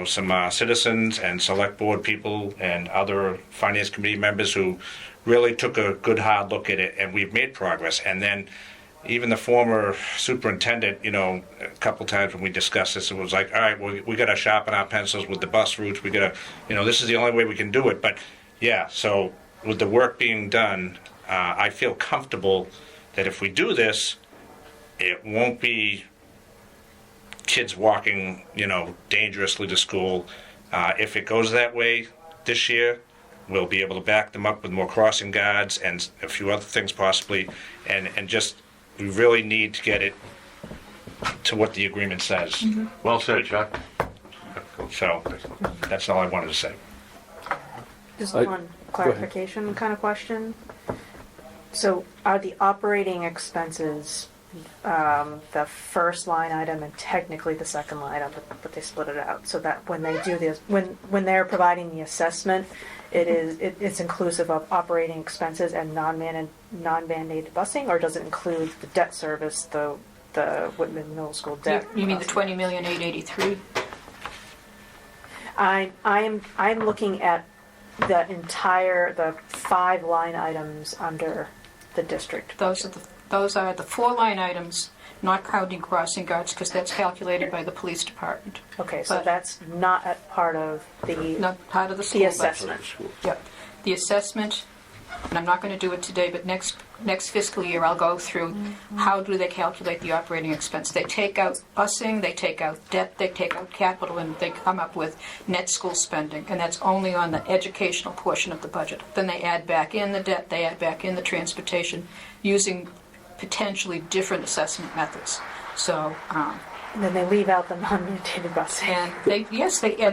some citizens and select board people and other finance committee members who really took a good hard look at it, and we've made progress. And then even the former superintendent, a couple times when we discussed this, it was like, all right, we got to sharpen our pencils with the bus routes. We got to, this is the only way we can do it. But yeah, so with the work being done, I feel comfortable that if we do this, it won't be kids walking, dangerously to school. If it goes that way this year, we'll be able to back them up with more crossing guards and a few other things possibly, and just we really need to get it to what the agreement says. Mm-hmm. Well said, Chuck. So that's all I wanted to say. Just I- one clarification kind of question. So are the operating expenses the first line item and technically the second line item, but they split it out so that when they do this, when they're providing the assessment, it's inclusive of operating expenses and non-mandated busing, or does it include the debt service, the Whitman Middle School debt? You mean the $20,883,000? I'm looking at the 5 line items under the district. Those are the 4 line items, not counting crossing guards, because that's calculated by the police department. Okay, so But- that's not a part of the Not part of the school budget. assessment. Yep. The assessment and I'm not going to do it today, but next fiscal year I'll go through how do they calculate the operating expense. They take out busing, they take out debt, they take out capital, and they come up with net school spending, and that's only on the educational portion of the budget. Then they add back in the debt, they add back in the transportation, using potentially different assessment methods. So, And then they leave out the non-mandated busing. and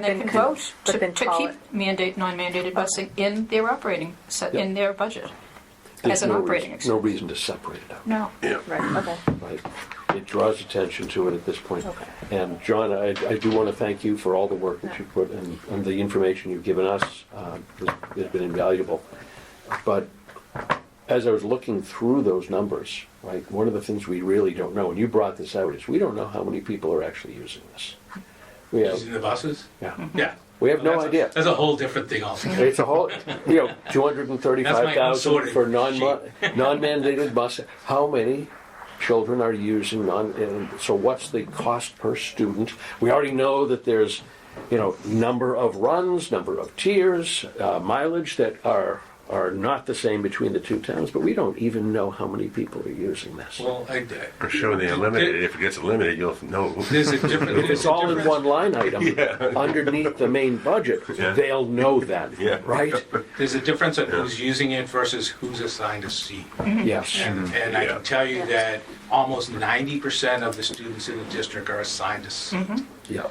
they can vote but to then call keep it- non-mandated busing in their operating, in their budget There's as an no operating reason- No expense. reason to separate it out. No. Right, okay. Right. It draws attention to it at this point. Okay. And John, I do want to thank you for all the work that you put and the information you've given us has been invaluable. But as I was looking through those numbers, right, one of the things we really don't know, and you brought this out, is we don't know how many people are actually using this. We have, Using the buses? yeah, Yeah. we have no That's a- idea. That's a whole different thing altogether. It's a whole, 235,000 unsorted for non-mandated bus. How many children are using and so what's the cost per student? We already know that there's, number of runs, number of tiers, mileage that are not the same between the two towns, but we don't even know how many people are using this. Well, For sure, they eliminate it. If it gets eliminated, you'll know. there's a different. If it's all in one line item underneath the main budget, Yeah. they'll know that, Yeah. right? There's a difference in who's using it versus who's assigned a seat. Yes. And I Yeah. can tell you that almost 90% of the students in the district are assigned a seat. Yeah.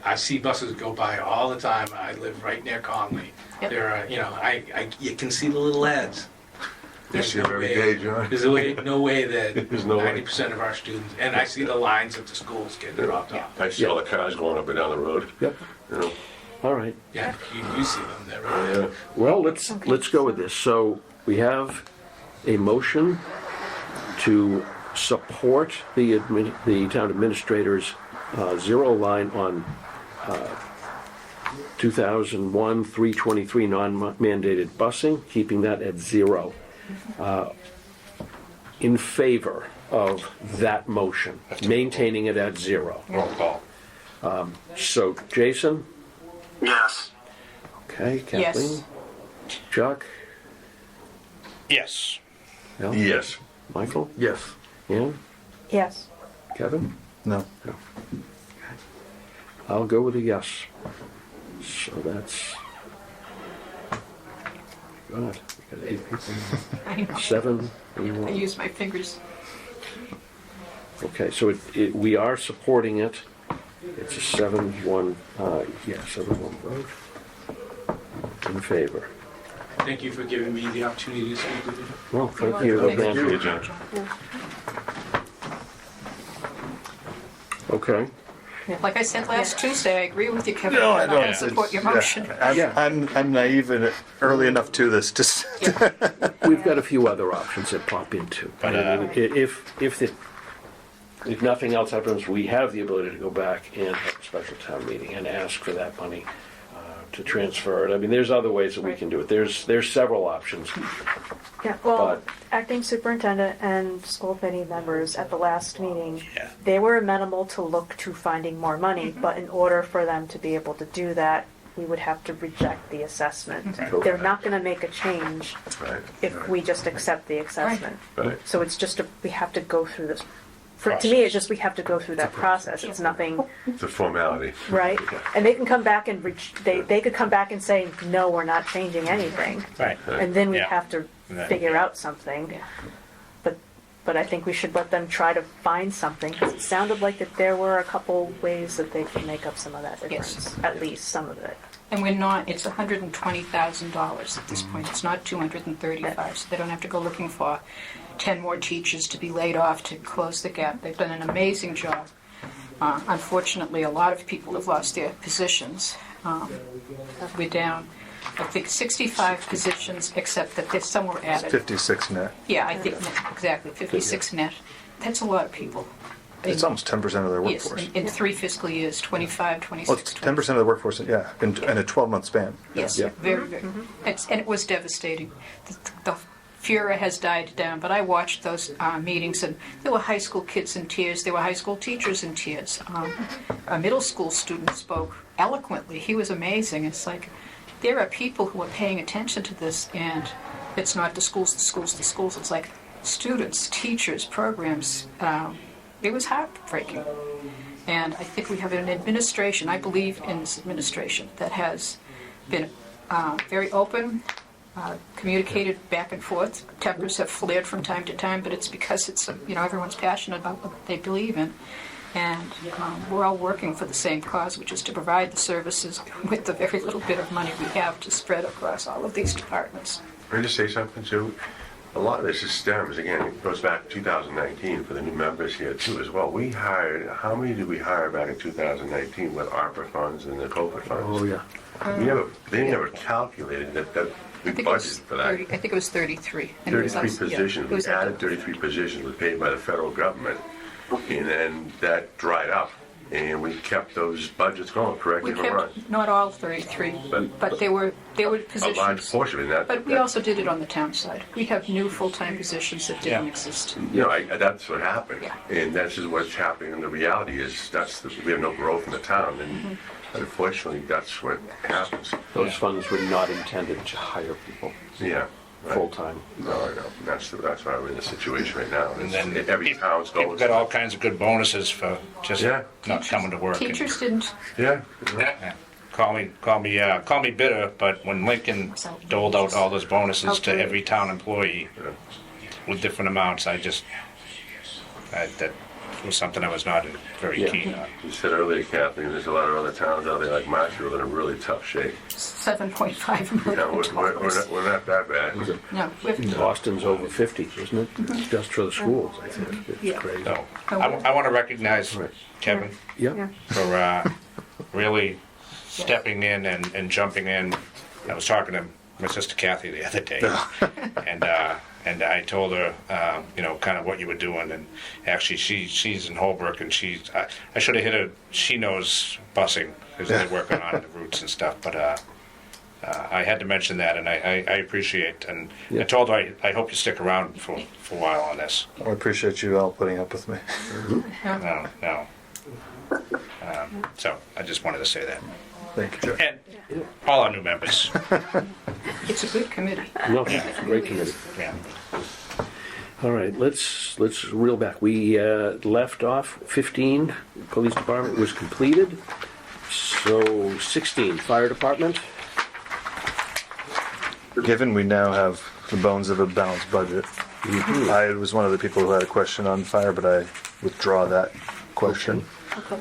I see buses go by all the time. I live right near Conley. Yep. There are, you can see the little ads. Yes, you're very gay, John. There's no way that There's no way. 90% of our students, and I see the lines at the schools getting dropped off. I see all the cars going up and down the road. Yep. You know. All right. Yeah, you see them there. Right? Yeah. Well, let's go with this. So we have a motion to support the town administrator's zero line on 2001-323 non-mandated busing, keeping that at zero. In favor of that motion, maintaining it at zero. Roll call. So, Jason? Yes. Okay, Yes. Kathleen? Chuck? Yes. Al? Yes. Michael? Yes. Ann? Yes. Kevin? No. I'll go with a yes. So that's... God, we got 8 people. I know. 7. I use my fingers. Okay, so we are supporting it. It's a 7-1, 7-1 vote in favor. Thank you for giving me the opportunity to speak with you. Well, thank you. Thank you, John. Okay. Like I said last Tuesday, I agree with you, Kevin. No, I I'm not don't. going to support your motion. I'm naive and early enough to this. Just We've got a few other options that pop into. But, If nothing else happens, we have the ability to go back and have a special town meeting and ask for that money to transfer it. I mean, there's other ways that we can do it. There's several options. Yeah, well, But- acting superintendent and school committee members at the last meeting, Yeah. they were amenable to look to finding more money, but in order for them to be able to do that, we would have to reject the assessment. They're not gonna make a change Right. if we just accept the assessment. Right. So it's just, we have to go through this. To me, Process. it's just, we have to go through that process. It's nothing, It's a formality. right? And they can come back and, they could come back and say, no, we're not changing anything. Right. And then we Yeah. have to Right. figure out something. But I think we should let them try to find something, because it sounded like that there were a couple ways that they could make up some of that difference, at least some of it. And we're not, it's $120,000 at this point. It's not 235, so they don't have to go looking for 10 more teachers to be laid off to close the gap. They've done an amazing job. Unfortunately, a lot of people have lost their positions. We're down, I think, 65 positions, except that there's some were added. 56 net. Yeah, I think, exactly, 56 net. That's a lot of people. It's almost 10% of their Yes, workforce. in 3 fiscal years, 25, Well, 26, it's 10% of the workforce, yeah, in a 12-month span. Yes, Yeah. very, very. And it was devastating. The furor has died down, but I watched those meetings, and there were high school kids in tears. There were high school teachers in tears. A middle school student spoke eloquently. He was amazing. It's like, there are people who are paying attention to this, and it's not the schools, the schools, the schools. It's like students, teachers, programs. It was heartbreaking. And I think we have an administration, I believe in this administration, that has been very open, communicated back and forth. Tempers have flared from time to time, but it's because it's, everyone's passionate about what they believe in. And we're all working for the same cause, which is to provide the services with the very little bit of money we have to spread across all of these departments. Can I just say something, too? A lot of this is stems, again, it goes back to 2019 for the new members here, too, as well. We hired, how many did we hire back in 2019 with ARPA funds and the COVID funds? Oh, yeah. They never calculated that we budgeted for that. I think it was 33. And it was 33 us- yeah, positions, it was we added 33 positions, was paid by the federal government, and then that dried up, and we kept those budgets going, correct We me if I'm wrong. kept not all 33, But- but there were A large positions. portion of that. But we also did it on the town side. We have new full-time positions that didn't Yeah. exist. That's what happened, Yeah. and that's just what's happening. And the reality is, we have no growth in the town, and unfortunately, that's what happens. Those funds were not intended to hire people Yeah. right. full-time. No, I know. That's why we're in the situation right now. And It's- then every town's people going. got all kinds of good bonuses for just Yeah. not coming to work. and- Teachers didn't. Yeah. Yeah. Call me bitter, but when Lincoln doled out all those bonuses to Okay. every town employee with different amounts, that was something I was not very Yeah. keen on. You said earlier, Kathleen, there's a lot of other towns out there like Marshall that are in really tough shape. 7.5 You know, million dollars. we're not that bad. No, we've, Boston's over 50, isn't it? Just for the schools, I think. It's Yeah. crazy. So I want to recognize Right. Kevin Yeah. for really stepping in and jumping in. I was talking to my sister Kathy the other day, and I told her, kind of what you were doing. And actually, she's in Holbrook, and I should have hit her. She knows busing because they're working on the routes and stuff. But I had to mention that, and I appreciate. And Yeah. I told her I hope you stick around for a while on this. I appreciate you all putting up with me. No. So I just wanted to say that. Thank you. And all our new members. it's a good committee. No, it's a great committee. Yeah. All right, let's reel back. We left off 15, police department was completed. So 16, fire department. Given we now have the bones of a balanced budget, I was one of the people who had a question on fire, but I withdraw that question. Okay.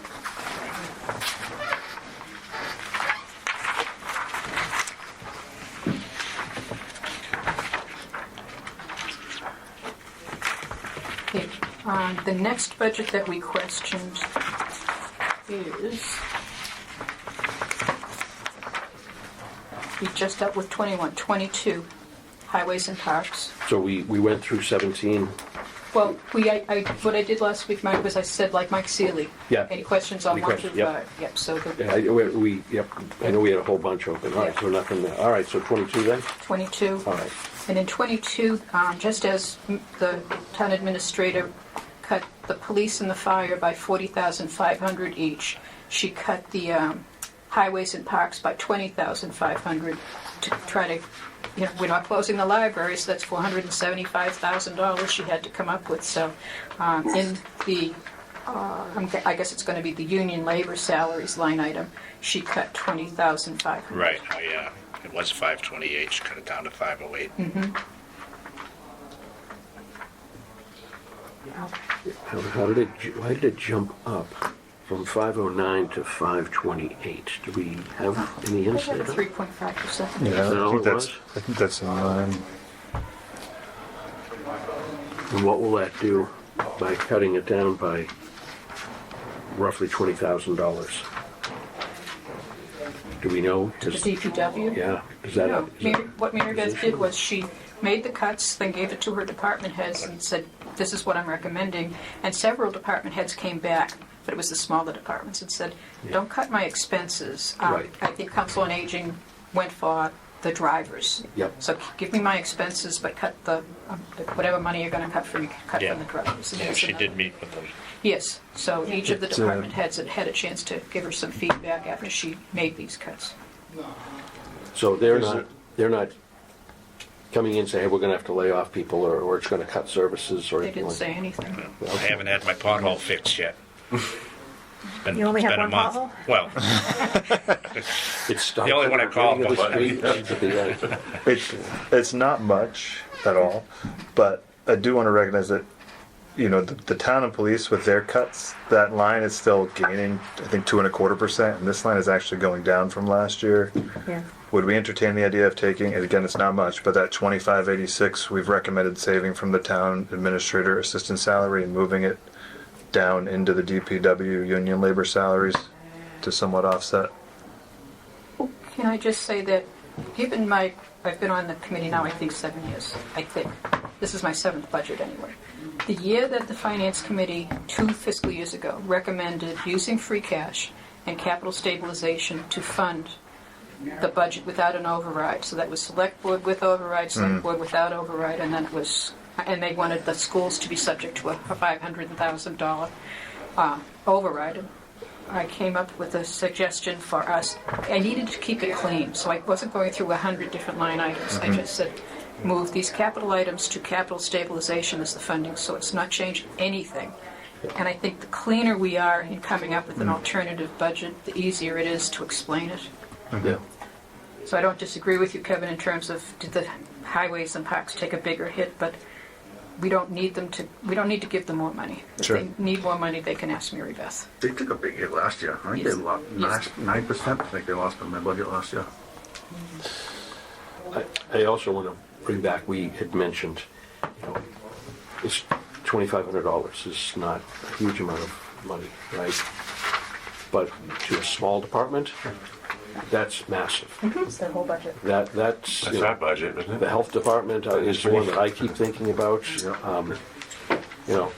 Okay, the next budget that we questioned is, we just dealt with 21, 22, highways and parks. So we went through 17. Well, what I did last week, Mike, was I said, like Mike Seeley. Yeah. Any questions on Any 1 questions? through Yep. 5? Yep, so Yeah, yep, I know we had a whole bunch open. All right, so nothing there. All right, so 22 then? 22. All right. And in 22, just as the town administrator cut the police and the fire by $40,500 each, she cut the highways and parks by $20,500 to try to, we're not closing the library, so that's $475,000 she had to come up with. So in the, I guess it's going to be the union labor salaries line item, she cut $20,500. Right. Oh, yeah. It was 528. She cut it down to 508. Why did it jump up from 509 to 528? Do we have any I insight? have a on it? 3.5%. Yeah, No, it was. I think that's in line. And what will that do by cutting it down by roughly $20,000? Do we know? The DPW? Yeah, is that No, what Mary Beth position? did was she made the cuts, then gave it to her department heads and said, this is what I'm recommending. And several department heads came back, but it was the smaller departments, and said, don't cut my expenses. Right. I think Council on Aging went for the drivers. Yep. So give me my expenses, but cut the, whatever money you're going to cut from me, cut Yeah. from the drivers. And Yeah, there's she another- did meet with them. Yes, so each of the It's, department heads had had a chance to give her some feedback after she made these cuts. So they're not coming in saying, hey, we're gonna have to lay off people, or it's gonna cut services, or They anything didn't like say that. anything. I haven't had my pothole fixed yet. You only have It's been a one month. pothole? Well, It's the only one I called the for. street at the end. It's not much at all, but I do want to recognize that, you know, the town and police with their cuts, that line is still gaining, I think, 2.25%, and this line is actually going down from last year. Yeah. Would we entertain the idea of taking, and again, it's not much, but that 2586 we've recommended saving from the town administrator assistant salary and moving it down into the DPW union labor salaries to somewhat offset? Can I just say that, given I've been on the committee now, I think 7 years, I think. This is my 7th budget anyway. The year that the Finance Committee, 2 fiscal years ago, recommended using free cash and capital stabilization to fund the budget without an override. So that was select board with override, select board without override, and then it was, and they wanted the schools to be subject to a $500,000 override. And I came up with a suggestion for us. I needed to keep it clean, so I wasn't going through 100 different line items. I just said, move these capital items to capital stabilization as the funding source, not change anything. And I think the cleaner we are in coming up with an alternative budget, the easier it is to explain it. Yeah. So I don't disagree with you, Kevin, in terms of did the highways and parks take a bigger hit, but we don't need to give them more money. If Sure. they need more money, they can ask Mary Beth. They took a big hit last year. I think Yes. they lost Yes. 9%. I think they lost on their budget last year. I also want to bring back, we had mentioned, you know, this $2,500 is not a huge amount of money, right? But to a small department, that's massive. It's their whole budget. That's That's you know, our budget, isn't the it? health department is one that I keep thinking about. You know,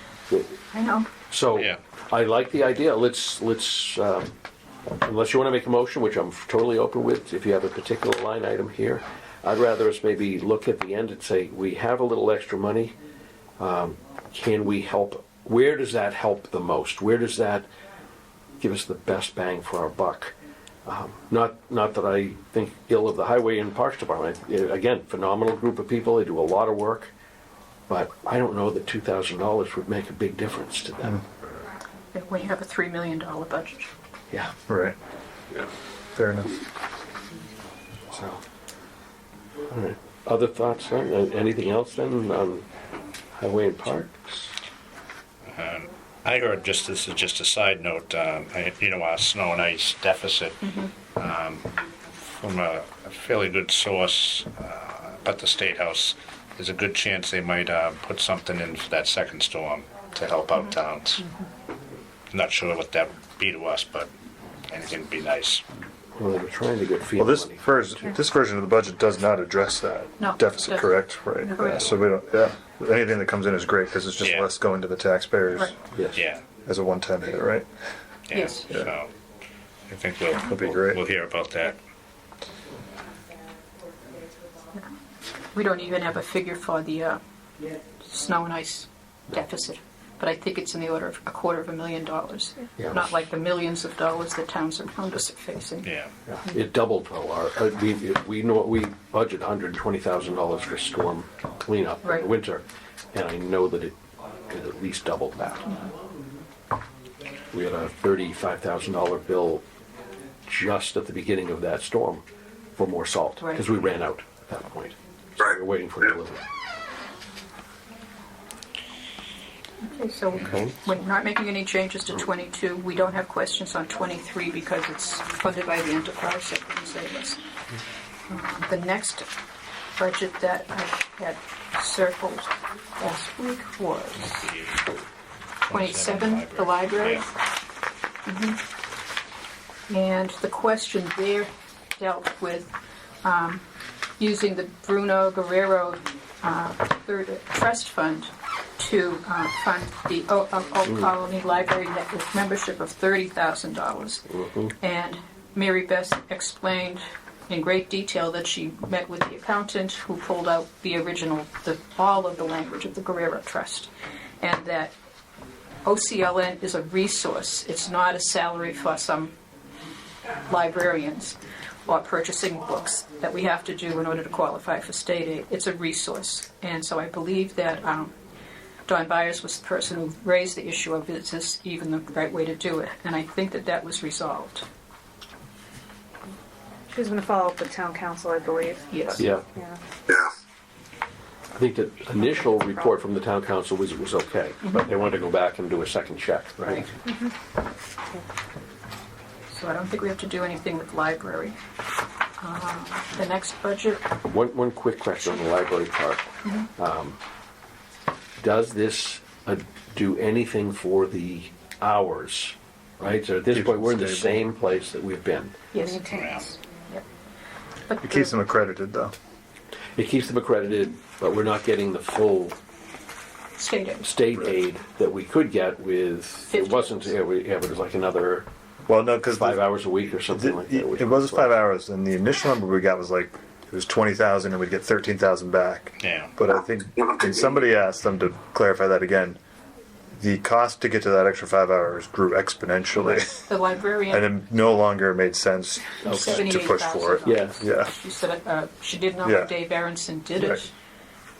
I know. so Yeah. I like the idea. Let's unless you want to make a motion, which I'm totally open with. If you have a particular line item here, I'd rather us maybe look at the end and say we have a little extra money. Can we help? Where does that help the most? Where does that give us the best bang for our buck? Not that I think ill of the Highway and Parks Department. Again, phenomenal group of people. They do a lot of work, but I don't know that $2,000 would make a big difference to them. When you have a $3 million budget. Yeah. Right. Yeah. Fair enough. So, all right. Other thoughts? Anything else then on Highway and Parks? I heard, this is just a side note, our snow and ice deficit from a fairly good source, but the State House, there's a good chance they might put something in for that second storm to help out towns. Not sure what that would be to us, but anything would be nice. Well, they were trying to get Well, field this money. this version of the budget does not address that No, deficit, doesn't. correct? Right. Correct. Yeah, so we don't. Yeah. Anything that comes in is great because it's just Yeah. less going to the taxpayers Right. Yes. Yeah. as a one-time hit, right? Yeah. Yes. So I think be great. we'll hear about that. We don't even have a figure for the snow and ice deficit, but I think it's in the order of $250,000. Yeah. Not like the millions of dollars that towns around us are facing. Yeah. Yeah. It doubled though. We know we budget $120,000 for storm cleanup in Right. the winter, and I know that it at least doubled that. We had a $35,000 bill just at the beginning of that storm for more salt Right. because we ran out at that point. So we were waiting for delivery. Okay, so Okay. we're not making any changes to 22. We don't have questions on 23 because it's funded by the enterprise, so we can say this. The next budget that I had circled last week was 27, the library. Yeah. And the question there dealt with using the Bruno Guerrero Trust Fund to fund the Old Colony Library with membership of $30,000. And Mary Beth explained in great detail that she met with the accountant who pulled out the original, all of the language of the Guerrero Trust, and that OCLN is a resource. It's not a salary for some librarians. or purchasing books that we have to do in order to qualify for state aid. It's a resource. And so I believe that Don Byers was the person who raised the issue of is this even the right way to do it? And I think that that was resolved. She was gonna follow up with town council, I believe. Yes. Yeah, Yeah. Yeah. I think the initial report from the town council was okay, but they wanted to go back and do a second check, right? So I don't think we have to do anything with library. The next budget, One quick question on the library part. Does this do anything for the hours, right? So at this Keeps point, it we're in the stable. same place that we've been. yes. Maintains. Yep. But It keeps them accredited, though. It keeps them accredited, but we're not getting the full state aid. state aid that we could get with, it 50 wasn't, hours. yeah, but it was like another Well, no, because 5 hours a week or something like that. it was 5 hours, and the initial number we got was like it was 20,000, and we'd get 13,000 back. Yeah. But I think, and somebody asked them to clarify that again. The cost to get to that extra 5 hours grew exponentially, The librarian. and it no longer made sense to push for it. Yeah. Yeah. She said she didn't know Yeah. how Dave Aronson did it. Right.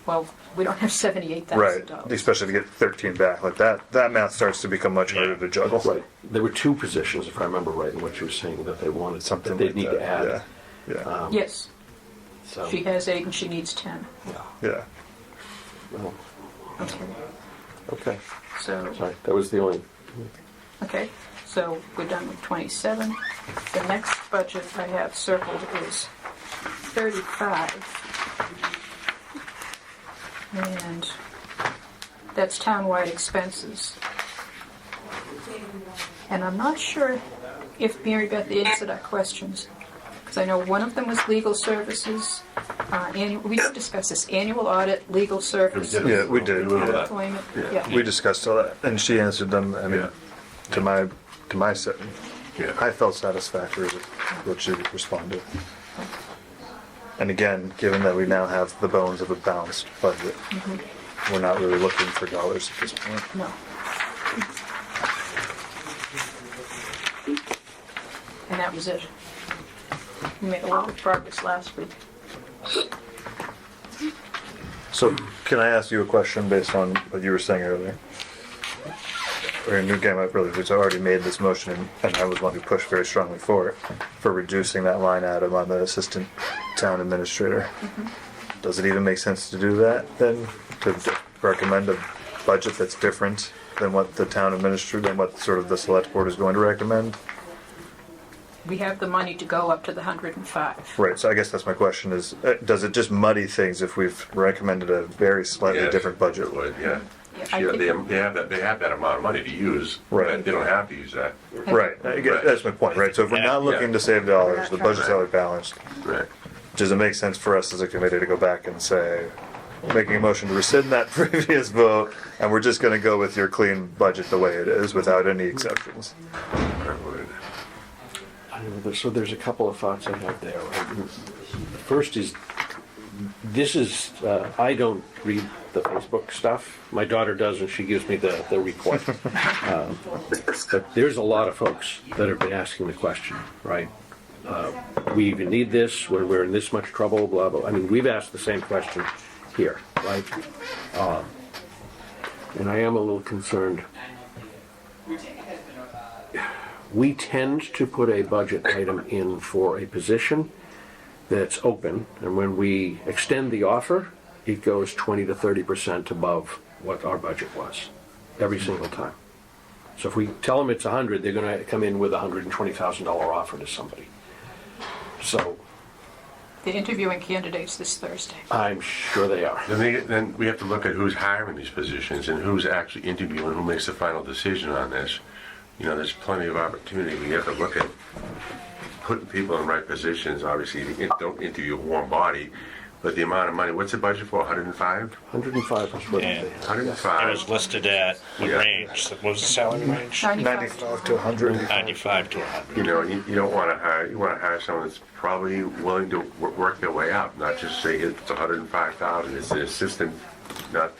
Well, we don't have $78,000. Right, especially to get 13 back like that. That math starts to become much harder to juggle. Right. There were two positions, if I remember right, in what you were saying, that they wanted, Something that like they'd need that. to add. Yeah, Yes, So, she has 8 and she needs 10. yeah. well, Okay. okay, So, sorry, that was the only, okay, so we're done with 27. The next budget I have circled is 35. And that's townwide expenses. And I'm not sure if Mary Beth answered our questions, because I know one of them was legal services. We did discuss this, annual audit, legal services. Yeah, we did. Employment, yeah. We discussed all that, and she answered them. I mean, Yeah. to my setting, Yeah. I felt satisfactory with what she responded. And again, given that we now have the bones of a balanced budget, we're not really looking for dollars at this point. No. And that was it. We made a lot of progress last week. So, can I ask you a question based on what you were saying earlier? Or a new game, I really was already made this motion, and I was one who pushed very strongly for it, for reducing that line item on the assistant town administrator. Does it even make sense to do that then? To recommend a budget that's different than what the town administrator, than what sort of the select board is going to recommend? We have the money to go up to the 105. Right, so I guess that's my question is, does it just muddy things if we've recommended a very slightly Yes, different budget? it would, yeah. Yeah, I Yeah, think- they have that amount of money to use. Right. But they don't have to use that. Right, that's my point, right? So if we're not looking to save dollars, the budget's already balanced, Right. does it make sense for us as a committee to go back and say, making a motion to rescind that previous vote, and we're just gonna go with your clean budget the way it is, without any exceptions? I would. so there's a couple of thoughts I have there. Right? First is, this is, I don't read the Facebook stuff. My daughter does, and she gives me the report. But there's a lot of folks that have been asking the question, right? We even need this, we're in this much trouble, blah, blah. I mean, we've asked the same question here, right? And I am a little concerned. We tend to put a budget item in for a position that's open, and when we extend the offer, it goes 20 to 30% above what our budget was, every single time. So if we tell them it's 100, they're gonna come in with a $120,000 offer to somebody. So They're interviewing candidates this Thursday. I'm sure they are. Then we have to look at who's hiring these positions and who's actually interviewing, who makes the final decision on this. You know, there's plenty of opportunity. We have to look at putting people in the right positions. Obviously, you don't interview a warm body, but the amount of money, what's the budget for, 105? 105 is what Yeah. they have. 105. It was listed at the Yeah. range. What was the salary range? 95 to 100. 95 to 100. You know, you don't want to hire, you want to hire someone that's probably willing to work their way up, not just say it's 105,000, it's the assistant, not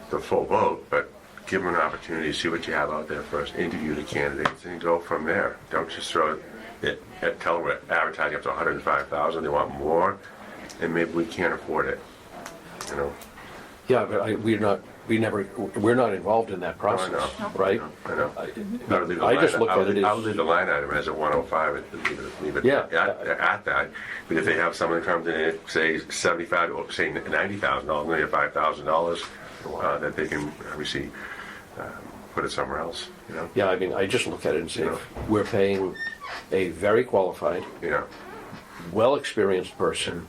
the full vote, but give them an opportunity to see what you have out there first, interview the candidates, and go from there. Don't just throw tell them we're advertising up to 105,000, they want more, and maybe we can't afford it, you know? Yeah, but we're not involved in that process, know. right? I know. I just look at it I would as, leave the line item as a 105 and leave it Yeah. at that. But if they have someone that comes in and say 75, or say $90,000, maybe $5,000, that they can obviously put it somewhere else, you know? yeah, I mean, I just look at it and say, Yeah. we're paying a very qualified, You know, well-experienced person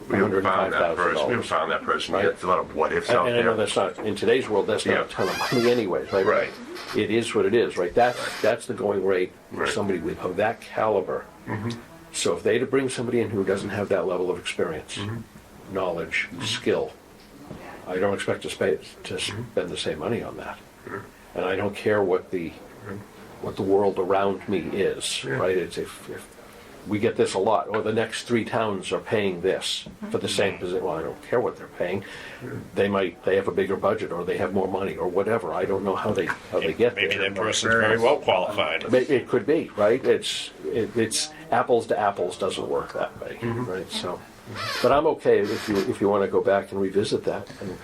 we haven't found that person. We haven't $105,000. found that person Right. yet. There's a lot of what ifs out And I know there. that's not, in today's world, that's not Yeah. a ton of money anyways, right? Right. It is what it is, right? That's the going rate for Right. somebody of that caliber. So if they to bring somebody in who doesn't have that level of experience, knowledge, skill, I don't expect to spend the same money on that. And I don't care what the world around me is, right? It's if we get this a lot, or the next 3 towns are paying this for the same position. Well, I don't care what they're paying. They have a bigger budget, or they have more money, or whatever. I don't know how they get Maybe there. that person's very well qualified. It could be, right? It's apples to apples doesn't work that way, right? So, but I'm okay if you want to go back and revisit that. And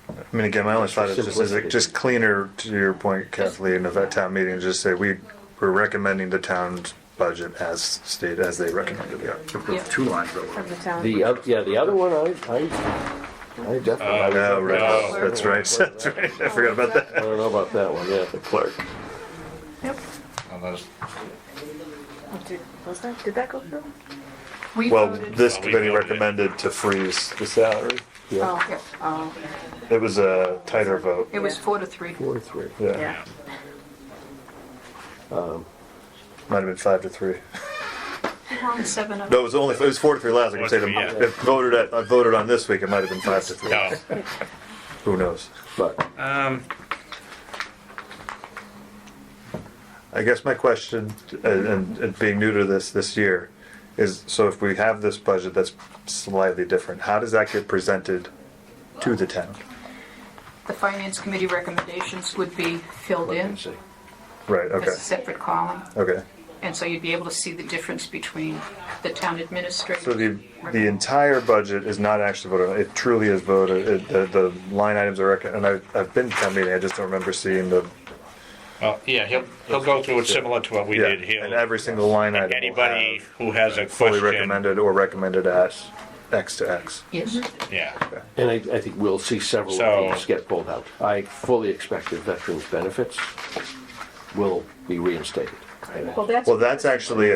I mean, again, my only thought is Simplicity. just cleaner, to your point, Kathleen, of that town meeting, just say we're recommending the town's budget as stated, as they recommended, yeah. Yeah. 2 lines over. From the town. the other one, I definitely. Oh, right, no. that's right, that's right, I forgot about I that. don't know about that one. Yeah, The clerk. Yep. Well, those- Did that go through? We Well, voted. this Well, we committee voted it. recommended to freeze the salary. Oh, Yep. It was a tighter vote, It was 4-3. 4-3. yeah. yeah. Might have been 5-3. 7 No, it was 4-3 last, I can say, 4-3, yeah. if I voted on this week, it might have been 5-3. No. Who knows? But I guess my question, and being new to this year, is so if we have this budget that's slightly different, how does that get presented to the town? The finance committee recommendations would be filled in let's see. Right, okay, as a separate column. okay. And so you'd be able to see the difference between the town administrator. So the entire budget is not actually voted on, it truly is voted, the line items are, and I've been to town meeting, I just don't remember seeing the, Well, yeah, he'll go through it similar to what we yeah, did here. and every single line item will Anybody have who has a fully question, recommended or recommended at X to X. Yes. yeah. And I think we'll see several So- of these get pulled out. I fully expect that veterans' benefits will be reinstated. Well, that's actually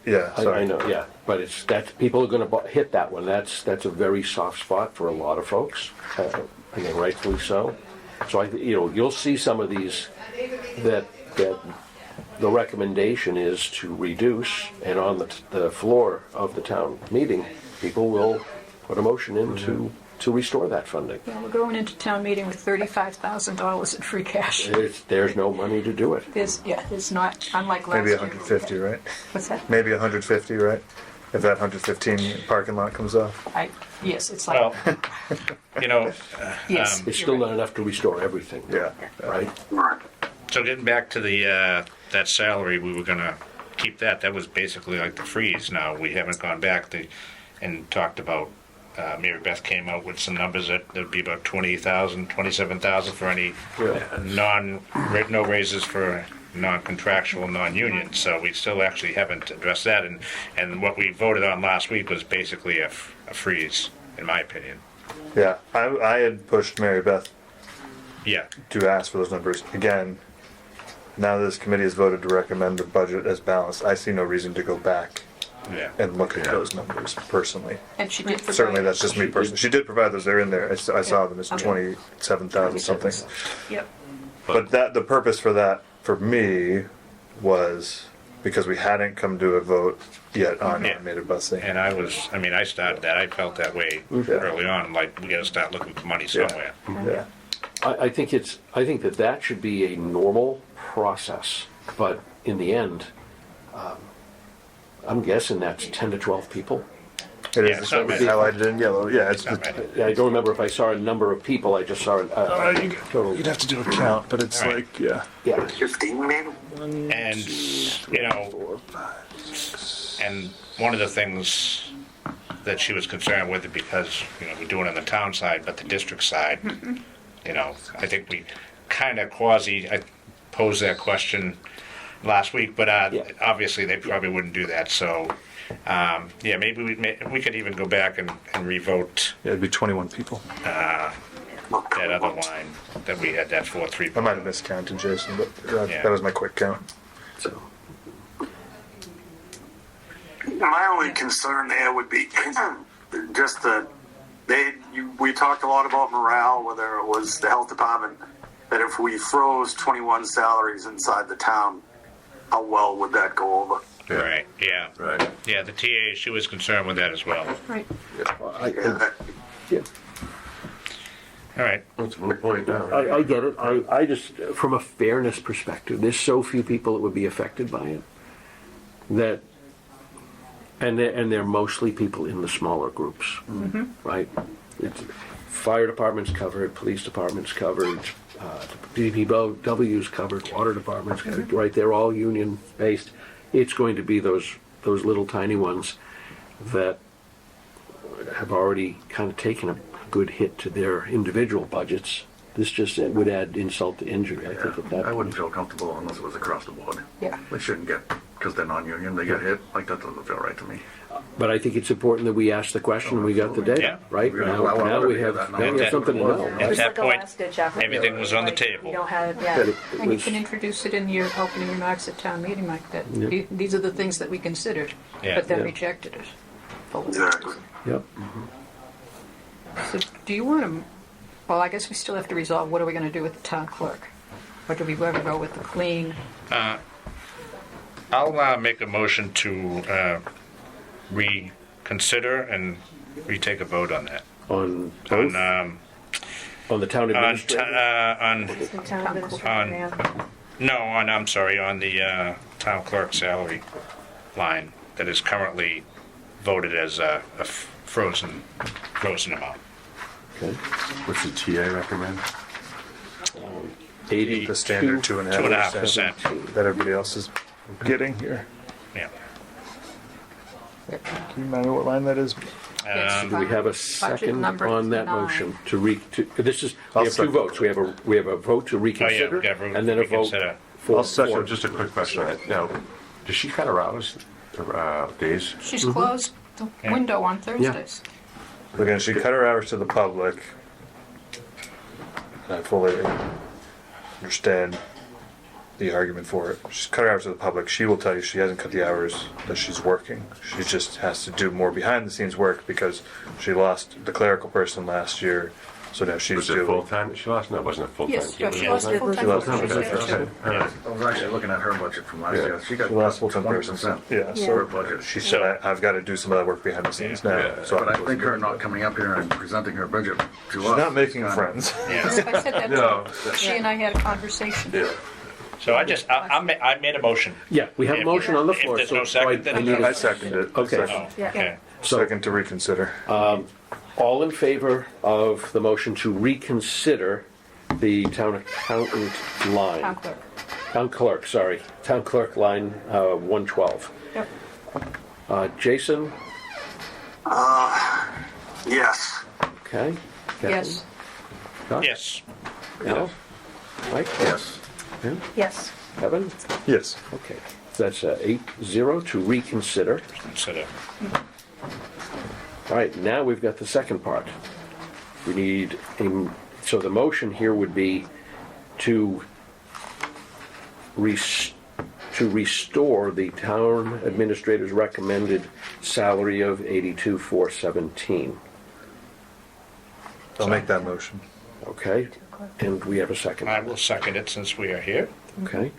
yeah, I sorry. know, yeah, but people are going to hit that one. That's a very soft spot for a lot of folks, I think rightfully so. So you'll see some of these that the recommendation is to reduce, and on the floor of the town meeting, people will put a motion in to restore that funding. Yeah, we're going into town meeting with $35,000 in free cash. There's no money to do it. There's not, unlike last Maybe year. 150, right? What's that? Maybe 150, right? If that 115 parking lot comes off. Yes, it's like, Well, you know, yes. It's still not enough to restore everything. Yeah. Right? Right. so getting back to the that salary, we were gonna keep that. That was basically like the freeze. Now we haven't gone back and talked about. Mary Beth came out with some numbers that there'd be about 20,000, 27,000 for any no raises for non-contractual, non-union. So we still actually haven't addressed that. And what we voted on last week was basically a freeze, in my opinion. Yeah, I had pushed Mary Beth Yeah. to ask for those numbers. Again, now that this committee has voted to recommend the budget as balanced, I see no reason to go back Yeah. and look at those numbers personally. And she did provide. Certainly, that's just me personally. She did provide those, they're in there. I saw them, it's Okay. 27,000 something. Yep. But the purpose for that, for me, was because we hadn't come to a vote yet on Yeah. automated busing. And I started that. I felt that way early on. Like, we gotta start looking for money somewhere. Yeah. I think that should be a normal process, but in the end, I'm guessing that's 10 to 12 people. It Yeah, is it's not bad. highlighted in yellow. Yeah, it's Not the, bad. I don't remember if I saw a number of people, I just saw total. you'd have to do a count, but it's All right. like, yeah. Yeah. 15 maybe? And, you know, and one of the things that she was concerned with, because, you know, we do it on the town side, but the district side, you know, I think we kind of I posed that question last week, but obviously they probably wouldn't do that, so, yeah, maybe we could even go back and revote Yeah, it'd be 21 people. that other line that we had, that 4-3. I might have miscounted, Jason, but Yeah. that was my quick count. So, My only concern there would be just that we talked a lot about morale, whether it was the health department, that if we froze 21 salaries inside the town, how well would that go over? Right, yeah. Right. Yeah, the TA, she was concerned with that as well. Right. yeah. All right. That's one point now. I get it. I just, from a fairness perspective, there's so few people that would be affected by it that, and they're mostly people in the smaller groups, right? It's, fire department's covered, police department's covered, DPW's covered, water department's covered, right? They're all union based. It's going to be those little tiny ones that have already kind of taken a good hit to their individual budgets. This just would add insult to injury, I think, at that I point. wouldn't feel comfortable unless it was across the board. Yeah. They shouldn't get, because they're non-union, they get hit, like that doesn't feel right to me. But I think it's important that we ask the question and we got the data, Yeah. right? Yeah. Now, Well, now we have, that now we have number. something to know. At It was that like a point, last-ditch effort. everything was on the Like, table. You don't have, That yeah. it And you was- can introduce it in your opening remarks at town meeting, Mike, that these are the things that we considered, Yeah. but then Yeah. rejected it. fully. Exactly. Yep. So do you want to, well, I guess we still have to resolve what are we going to do with the town clerk? Or do we ever go with the clean? I'll make a motion to reconsider and retake a vote on that. On both? On the town administrator? On The town administrator, on- yeah. no, I'm sorry, on the town clerk salary line that is currently voted as a frozen amount. Okay. What's the TA recommend? 80. The standard 2.5% 2.5%. that everybody else is getting here. Yeah. Can you remind me what line that is? Yes. Do we have a Budget second number on that 9. motion this is, I'll we have two second. votes. We have a vote to reconsider, we got a vote and then to a vote reconsider. for. I'll second. So just a quick question on it. Now, does she cut her hours, days? She's closed the window on Thursdays. Again, she cut her hours to the public. And I fully understand the argument for it. She's cut her hours to the public. She will tell you she hasn't cut the hours that she's working. She just has to do more behind the scenes work because she lost the clerical person last year. So now she's Was it doing. full time? She lost? No, it wasn't a full time. Yes, she Yeah. lost a full-time She lost person. full-time She person. said All right. I was actually looking at her budget from last Yeah. year. She got The last full-time 20%. person. Yeah, Yeah. so Her budget. she said, I've got to do some of that work behind the scenes now. Yeah. So But I think her not coming up here and presenting her budget to us. she's not making is kinda- friends. Yeah. I said that, No. she and I had a conversation. Yeah. So I made a motion. Yeah, we have a If- motion on the if floor. there's so no second, then I need I a second it. Okay. Oh, Yeah. okay. Second to reconsider. All in favor of the motion to reconsider the town accountant line? Town clerk. Town clerk, sorry. Town clerk line 112. Yep. Jason? Yes. Okay. Kevin? Yes. Scott? Yes. Al? Mike? Yes. Tim? Yes. Kevin? Yes. Okay. That's 8-0 to reconsider. Consider. All right, now we've got the second part. We need, so the motion here would be to restore the town administrator's recommended salary of $82,417. I'll make that motion. Okay? And we have a second. I will second it since we are here. Okay?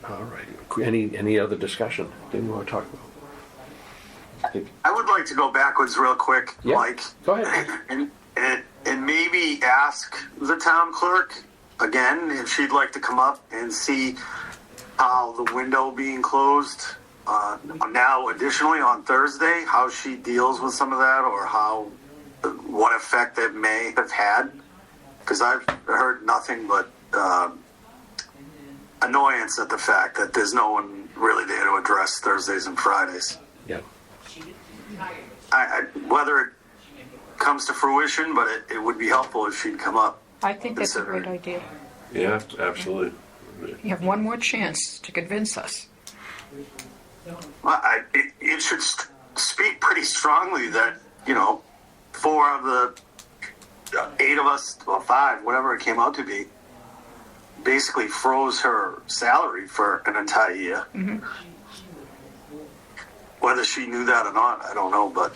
All right. Any other discussion? Didn't want to talk about? I would like to go backwards real quick, Yeah. Mike. Go ahead. And maybe ask the town clerk again if she'd like to come up and see how the window being closed now additionally on Thursday, how she deals with some of that, or what effect it may have had, because I've heard nothing but annoyance at the fact that there's no one really there to address Thursdays and Fridays. Yeah. Whether it comes to fruition, but it would be helpful if she'd come up. I think that's a great Considering. idea. Yeah, absolutely. You have one more chance to convince us. It should speak pretty strongly that, 4 of the 8 of us, or 5, whatever it came out to be, basically froze her salary for an entire year. Mm-hmm. Whether she knew that or not, I don't know, but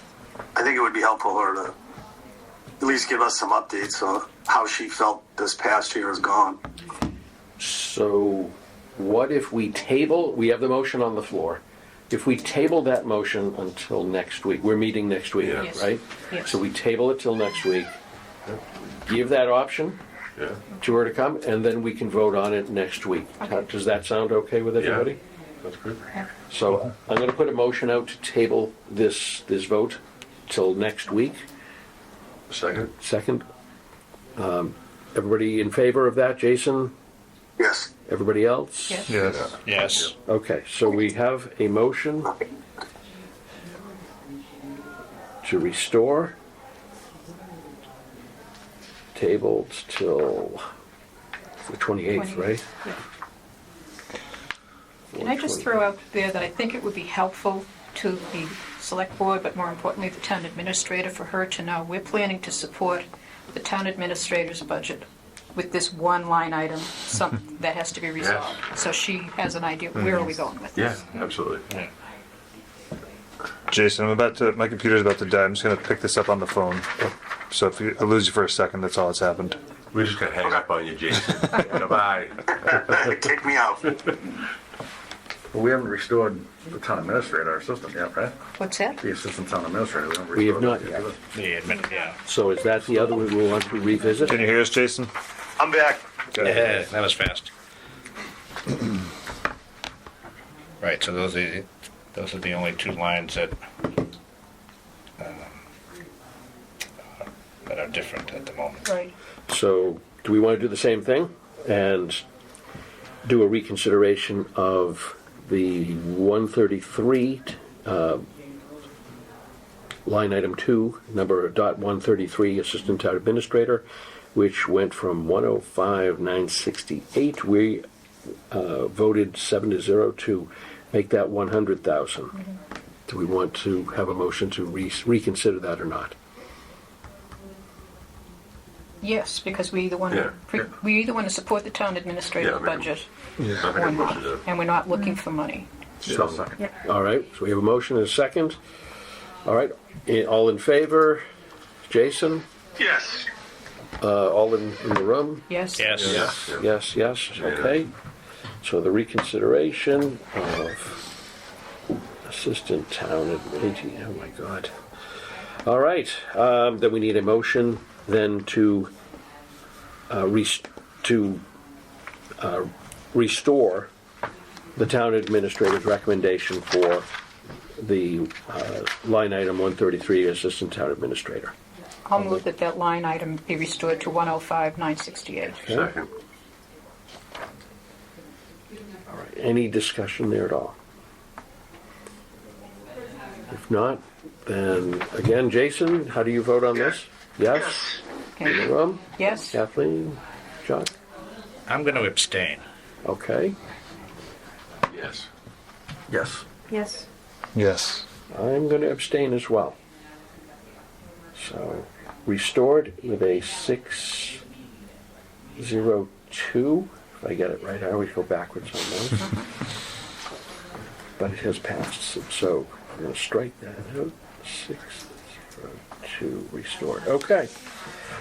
I think it would be helpful for her to at least give us some updates on how she felt this past year is gone. So what if we have the motion on the floor. If we table that motion until next week, we're meeting next week, Yeah. Yes. right? Yes. So we table it till next week, give that option Yeah. to her to come, and then we can vote on it next week. Okay. Does that sound okay with everybody? That's good. So I'm going to put a motion out to table this vote till next week. Second? Second. Everybody in favor of that? Jason? Yes. Everybody else? Yes. Yes. Yes. Okay, so we have a motion to restore, tabled till the 28th, right? Yeah. Can I just throw out there that I think it would be helpful to the select board, but more importantly, the town administrator, for her to know we're planning to support the town administrator's budget with this one line item, something that has to be resolved. So she has an idea, where are we going with Yeah, this? absolutely. Jason, my computer's about to die. I'm just gonna pick this up on the phone. So if I lose you for a second, that's all that's happened. We're just gonna hang up on you, Jason. Bye. Kick me out. Well, we haven't restored the town administrator, our assistant yet, right? What's that? The assistant town administrator, we haven't We have restored not that yet. The admin, yeah. So is that the other one we want to revisit? Can you hear us, Jason? I'm back. Yeah, that was fast. Right, so those are the only 2 lines that are different at the moment. Right. So do we want to do the same thing and do a reconsideration of the 133, line item 2, number .133, assistant town administrator, which went from 105,968. We voted 7-0 to make that 100,000. Do we want to have a motion to reconsider that or not? Yes, because we either want Yeah. to support the town administrator's Yeah, make a- budget I or think not, most of the- and we're not looking for money. So, second. All right, so we have a motion and a second. All right, all in favor? Jason? Yes. All in the room? Yes? Yes. Yes, yes, okay. So the reconsideration of assistant town AG, oh my God. All right, then we need a motion then to restore the town administrator's recommendation for the line item 133, assistant town administrator. I'll move that line item be restored to 105,968. Second. All right, any discussion there at all? If not, then again, Jason, how do you vote on this? Yes? In the Okay. room? Yes? Kathleen? John? I'm going to abstain. Okay. Yes. Yes. Yes. Yes. I'm going to abstain as well. So, restored with a 602. If I get it right, I always go backwards on those. But it has passed, so I'm going to strike that out. 602 restored. Okay.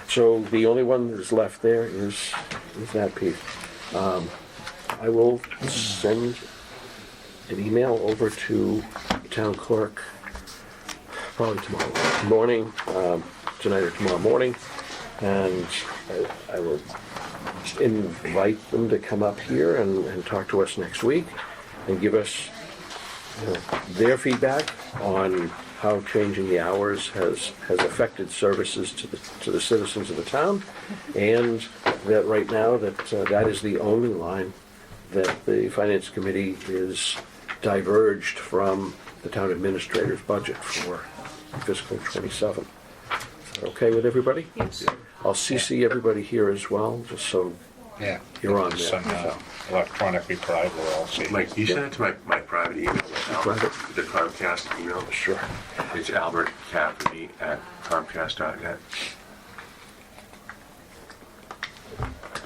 So the only one that's left there is that piece. I will send an email over to the town clerk probably tomorrow morning, tonight or tomorrow morning, and I will invite them to come up here and talk to us next week and give us their feedback on how changing the hours has affected services to the citizens of the town, and that right now that is the only line that the Finance Committee is diverged from the town administrator's budget for fiscal '27. Is that okay with everybody? Yes. I'll CC everybody here as well, just so Yeah. you're on there. Some electronic reply, we'll all see. Mike, you send it to my private email, Private? the Comcast email. Sure. It's Albert Cafferty at Comcast.net.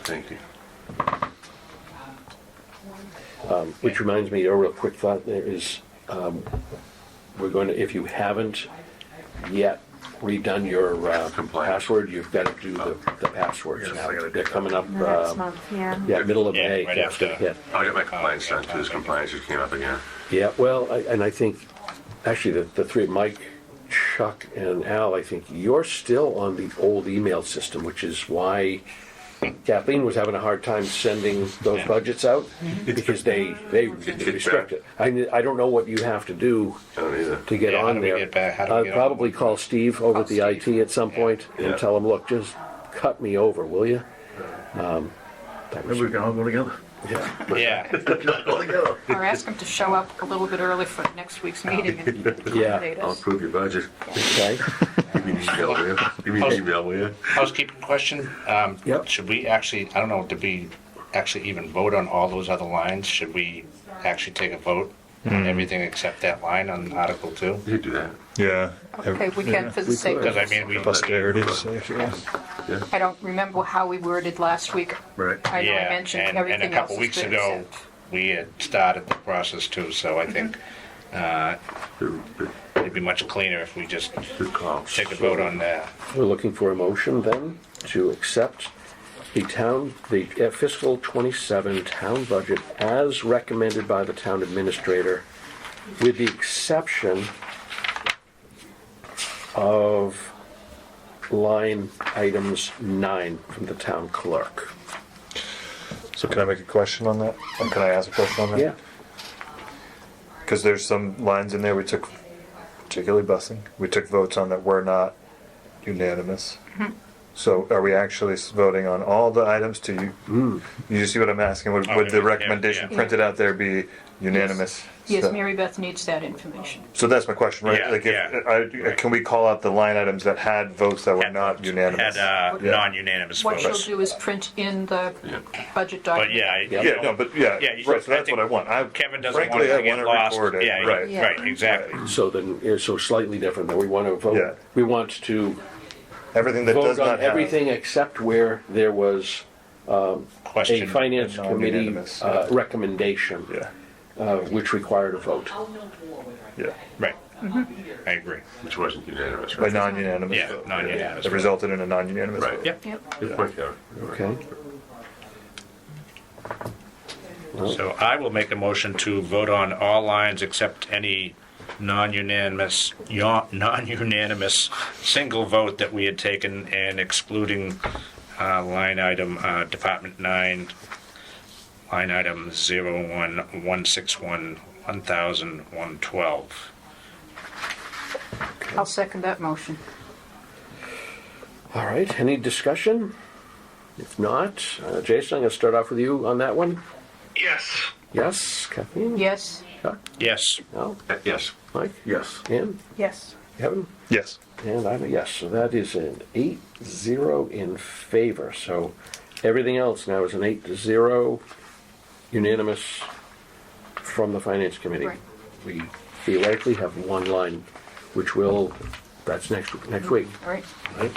Thank you. Which reminds me, a real quick thought there is, we're going to, if you haven't yet redone your Compliance. password, you've got to do the passwords Yes, now. I gotta do They're that. coming up, Next month, yeah. middle of Yeah, May. right that's after. gonna hit. I'll get my compliance done too. His compliance just came up again. Yeah, well, and I think, actually, the three, Mike, Chuck, and Al, I think you're still on the old email system, which is why Kathleen was having a hard time sending those budgets out, because they restrict it. I don't know what you have to do I don't either. to get Yeah, how on do we there. get back- how do we I'll get on? probably call Steve over at the IT at some point and Yeah. tell him, look, just cut me over, will you? Maybe we can all go together. Yeah. All together. Or ask him to show up a little bit early for next week's meeting and accommodate I'll us. approve your budget. Okay? Give me an email, will you? Give me an email, will you? Housekeeping question. Yep. Should we actually, I don't know, did we actually even vote on all those other lines? Should we actually take a vote on everything except that line on Article 2? You could do that. Yeah. Okay, we can for the We sake could. of, Because I mean, we. Posterity. I don't remember how we worded last week. Right. I know I Yeah, mentioned and everything a couple else is weeks good ago, except- we had started the process too, so I think it'd be much cleaner if we just Good call. take a vote on that. We're looking for a motion then to accept the fiscal '27 town budget as recommended by the town administrator, with the exception of line items 9 from the town clerk. So can I make a question on that? Or can I ask a question on that? Yeah. Because there's some lines in there we took, particularly busing, we took votes on that were not unanimous. So are we actually voting on all the items to you? You see what I'm asking? Would Oh, the yeah, recommendation yeah. printed out there be unanimous? Yes, So- Mary Beth needs that information. So that's my question, right? Yeah, Like, yeah. can we call out the line items that had votes that were not unanimous? Had Yeah. non-unanimous What she'll votes. do is print in the budget But document. yeah. Yeah, no, but yeah, Yeah, you- right. So I that's think what I want. Kevin doesn't want frankly, it to I get want it lost. recorded. Yeah, right. Yeah. right, exactly. So then, so slightly different, that we want to vote. Yeah. We want to Everything that does vote on not have everything except where there was a Question. finance And committee non-unanimous, yeah. recommendation, Yeah, which required a vote. yeah. Right. I agree. Which wasn't unanimous, By right? non-unanimous. Yeah, vote. non-unanimous That vote. resulted in a non-unanimous Right. vote. Yep. Yep. Good point, Kevin. Okay? So I will make a motion to vote on all lines except any non-unanimous single vote that we had taken, and excluding line item Department 9, line item 01161 1112. I'll second that motion. All right, any discussion? If not, Jason, I'm going to start off with you on that one. Yes. Yes, Kathleen? Yes, Chuck? Yes. No? Yes. Mike? Yes. Ann? Yes. Kevin? Yes. And I'm a yes, so that is an 8-0 in favor. So everything else now is an 8-0 unanimous from the Finance Committee. Right. We theoretically have one line, which will, that's next week, all right. right?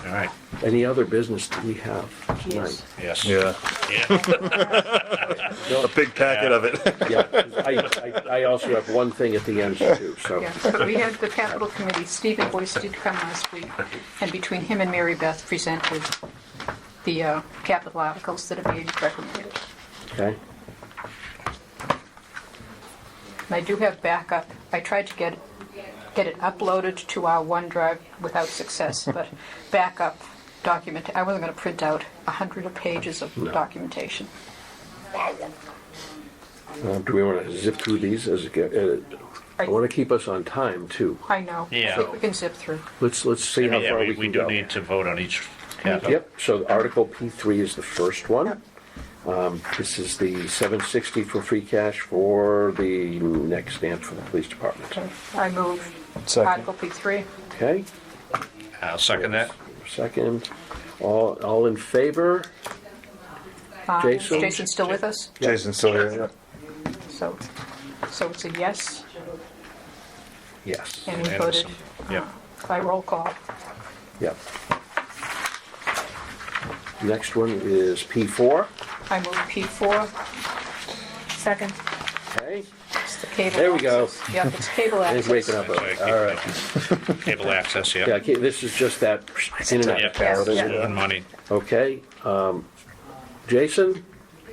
All right. Any other business that we have tonight? Yes. Yes. Yeah. Yeah. A big packet of it. Yeah, I also have one thing at the end too, so. Yeah, but we had the capital committee, Stephen Boyce did come last week, and between him and Mary Beth presented the capital articles that are being recommended. Okay, And I do have backup. I tried to get it uploaded to our OneDrive without success, but backup I wasn't going to print out 100 pages of documentation. Do we want to zip through these as I want to keep us on time too. I know. Yeah. I think we can zip through. Let's see how far we we can do go. need to vote on each capital. Yep, so Article P3 is the first one. This is the 760 for free cash for the next stamp for the police department. Okay. I move Second. Article P3. Okay, I'll second that. second. All in favor? Jason? Is Jason still with us? Jason's still here. So it's a yes, Yes. and we And voted Yep. by roll call. Yep. Next one is P4. I move P4. Second. Okay, It's the cable. There we go. access. Yep, it's cable access. he's waking up. That's right. All right. Cable access, Yeah, yeah. okay, this is just that in and out. Yep. ballot, isn't it? Moving money. Okay, Jason?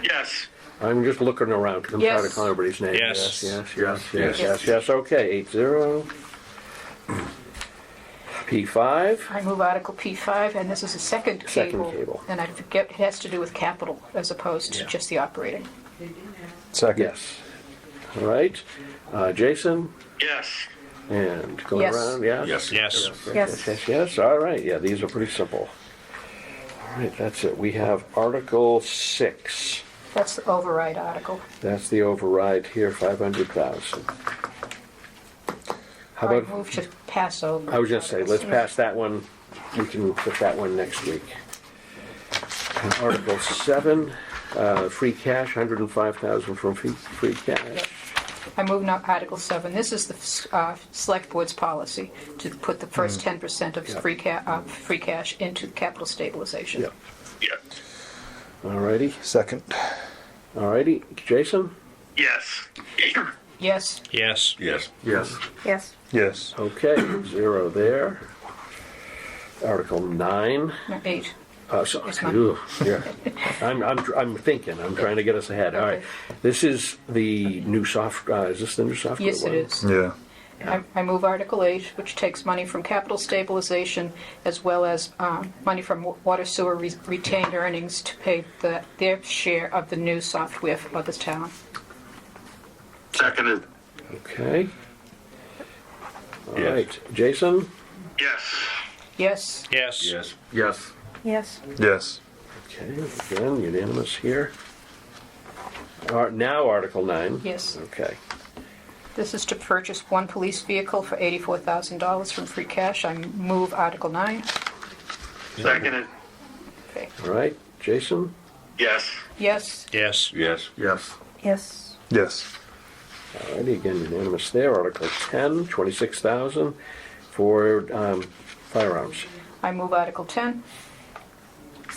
Yes. I'm just looking around because I'm Yes. trying to call everybody's name. Yes. Yes, okay, 8-0. P5, I move Article P5, and this is a second Second cable. cable. And I forget, it has to do with capital as opposed to just the operating. Second. yes. All right, Jason, Yes. and going Yes. around, yeah? Yes. Yes. Yes, all right, yeah, these are pretty simple. All right, that's it. We have Article 6. That's the override article. That's the override here, 500,000. How I about, move to pass over. I was gonna say, let's pass that one, we can put that one next week. And Article 7, free cash, 105,000 from free cash. I move now Article 7. This is the Select Board's policy to put the first 10% of free cash into capital stabilization. Yep. Yeah. All righty, Second. all righty, Jason? Yes. Yes, Yes. Yes. Yes. Yes. Yes. Okay, 0 there. Article 9. 8. So, Yes, ma'am. ooh, yeah. I'm thinking, I'm trying to get us ahead. All right, Okay. this is the new is this the new software? Yes, it one? is. Yeah. I move Article 8, which takes money from capital stabilization as well as money from water sewer retained earnings to pay their share of the new software for the town. Seconded. Okay. All Yes. right, Jason? Yes. Yes, Yes. Yes. Yes. Yes. Yes. Okay, again, unanimous here. Now Article 9. yes. Okay, This is to purchase one police vehicle for $84,000 from free cash. I move Article 9. Seconded. Okay. all right, Jason? Yes. Yes, Yes. Yes. Yes. Yes. Yes. All righty, again, unanimous there. Article 10, 26,000 for firearms. I move Article 10.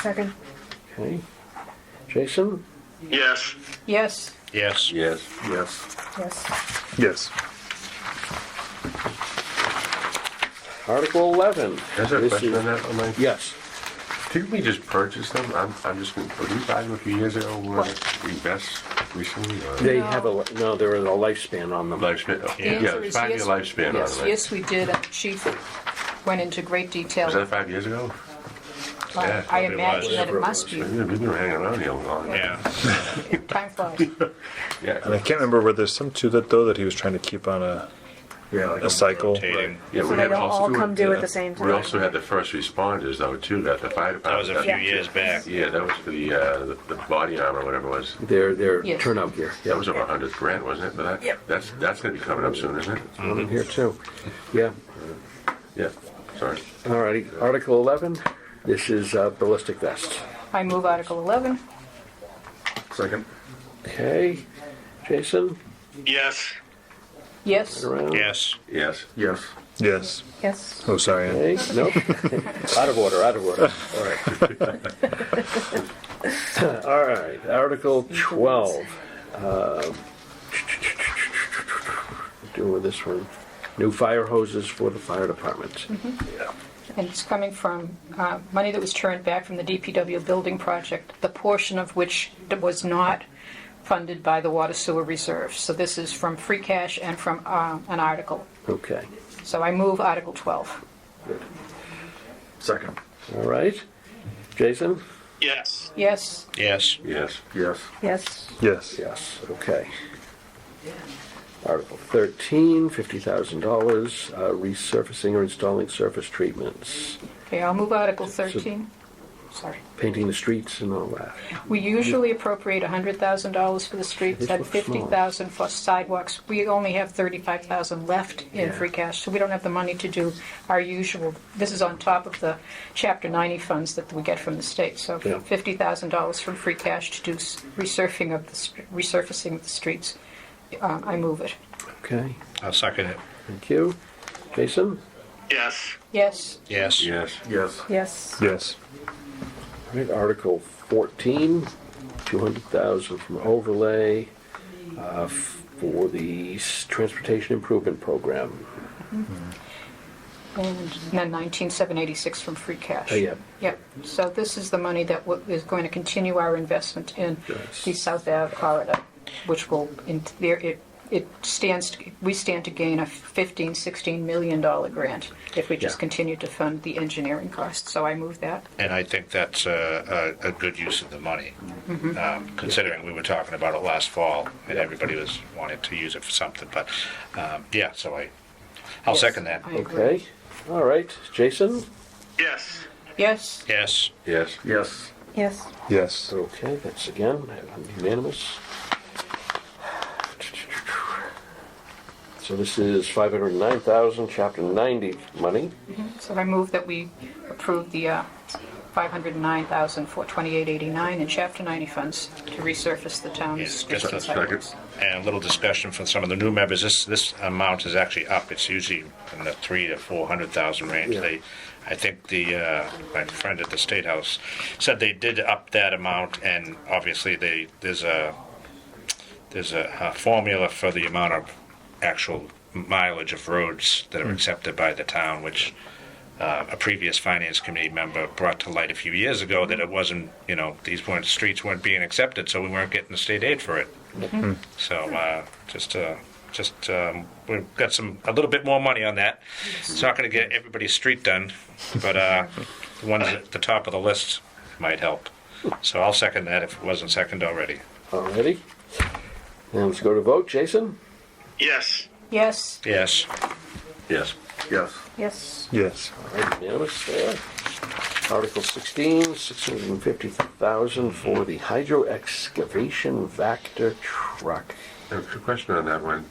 Second. Okay, Jason? Yes. Yes, Yes. Yes. Yes. Yes. Yes. Article 11. Is there a This question is- on that, Mike? Yes. Didn't we just purchase them? I'm just, did we buy them a few years ago? Were we best recently? Or They have no, there is a lifespan on them. lifespan? Oh, Yeah. Yeah, it's 5-year lifespan on yes, them. yes, we did. And the chief went into great detail. Was that 5 years ago? Yeah, I probably imagine was. that it must be. We've been hanging around here long. Yeah. Time flies. And Yeah. I can't remember whether there's some to that though that he was trying to keep on Yeah, like a cycle. Rotating. Yeah, So we they had don't also- all come due at the same time. We also had the first responders though too, that the fire That was department. a few years back. Yeah, that was for the body armor, whatever it was. Their Yes. turnout gear. That was over 100 grand, wasn't it? But that's gonna be coming up soon, isn't it? One in here too. Yeah. Yeah, sorry. All righty. Article 11. This is ballistic vests. I move Article 11. Second. Okay, Jason? Yes. Yes, Around? Yes. Yes. Yes. Yes. Yes. Oh, sorry. Okay, nope. Out of order, out of order. All right. All right, Article 12. Doing with this one. New fire hoses for the fire department. and it's coming from money that was turned back from the DPW building project, the portion of which was not funded by the water sewer reserve. So this is from free cash and from an article. Okay, So I move Article 12. Second. all right. Jason? Yes. Yes. Yes. Yes. Yes. Yes. Yes. Yes, okay. Article 13, $50,000, resurfacing or installing surface treatments, Okay, I'll move Article 13. Sorry. painting the streets and all that. We usually appropriate $100,000 for the streets This and looks small. $50,000 for sidewalks. We only have $35,000 left in free cash, so we don't have the money to do our usual. This is on top of the Chapter 90 funds that we get from the state. So Yeah. $50,000 from free cash to do resurfacing of the streets. I move it. Okay, I'll second it. thank you. Jason? Yes. Yes. Yes. Yes. Yes. Yes. Yes. All right, Article 14, 200,000 from overlay for the transportation improvement program. And then 19,786 from free cash. Oh, yeah. Yep. So this is the money that is going to continue our investment in Yes. the South Ave corridor, which will, we stand to gain a $15-16 million grant if we just Yeah. continue to fund the engineering costs. So I move that. And I think that's a good use of the money, considering we were talking about it last fall, and everybody was wanting to use it for something. But yeah, so I'll Yes, second that. I agree. Okay, all right, Jason? Yes. Yes. Yes. Yes. Yes. Yes. Yes. Okay, that's again unanimous. So this is 509,000, Chapter 90 money. So I move that we approve the $509,000 for 2889 in Chapter 90 funds to resurface the town's Yes, streets just and a sidewalks. And a little discussion from some of the new members. This amount is actually up. It's usually in the 300,000 to 400,000 range. Yeah. I think my friend at the State House said they did up that amount, and obviously there's a formula for the amount of actual mileage of roads that are accepted by the town, which a previous finance committee member brought to light a few years ago, that it wasn't, streets weren't being accepted, so we weren't getting the state aid for it. So we've got a little bit more money on that. It's not going to get everybody's street done, but the ones at the top of the list might help. So I'll second that if it wasn't seconded already. Alrighty. And let's go to vote. Jason? Yes. Yes. Yes. Yes. Yes. Yes. Yes. All right, unanimous there. Article 16, 650,000 for the hydro excavation Vector truck. A question on that one.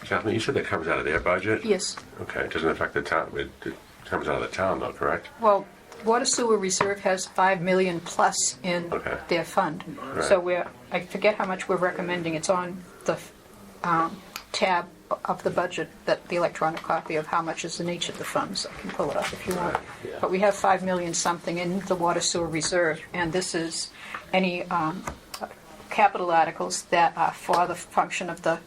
Kathleen, you said that comes out of their budget? Yes. Okay, it doesn't affect the town. It comes out of the town though, correct? Well, Water Sewer Reserve has $5 million plus in Okay. their fund. Right. So I forget how much we're recommending. It's on the tab of the budget, that the electronic copy of how much is in each of the funds. I can pull it up if you want. Yeah. But we have $5 million something in the Water Sewer Reserve, and this is any capital articles that are for the function of the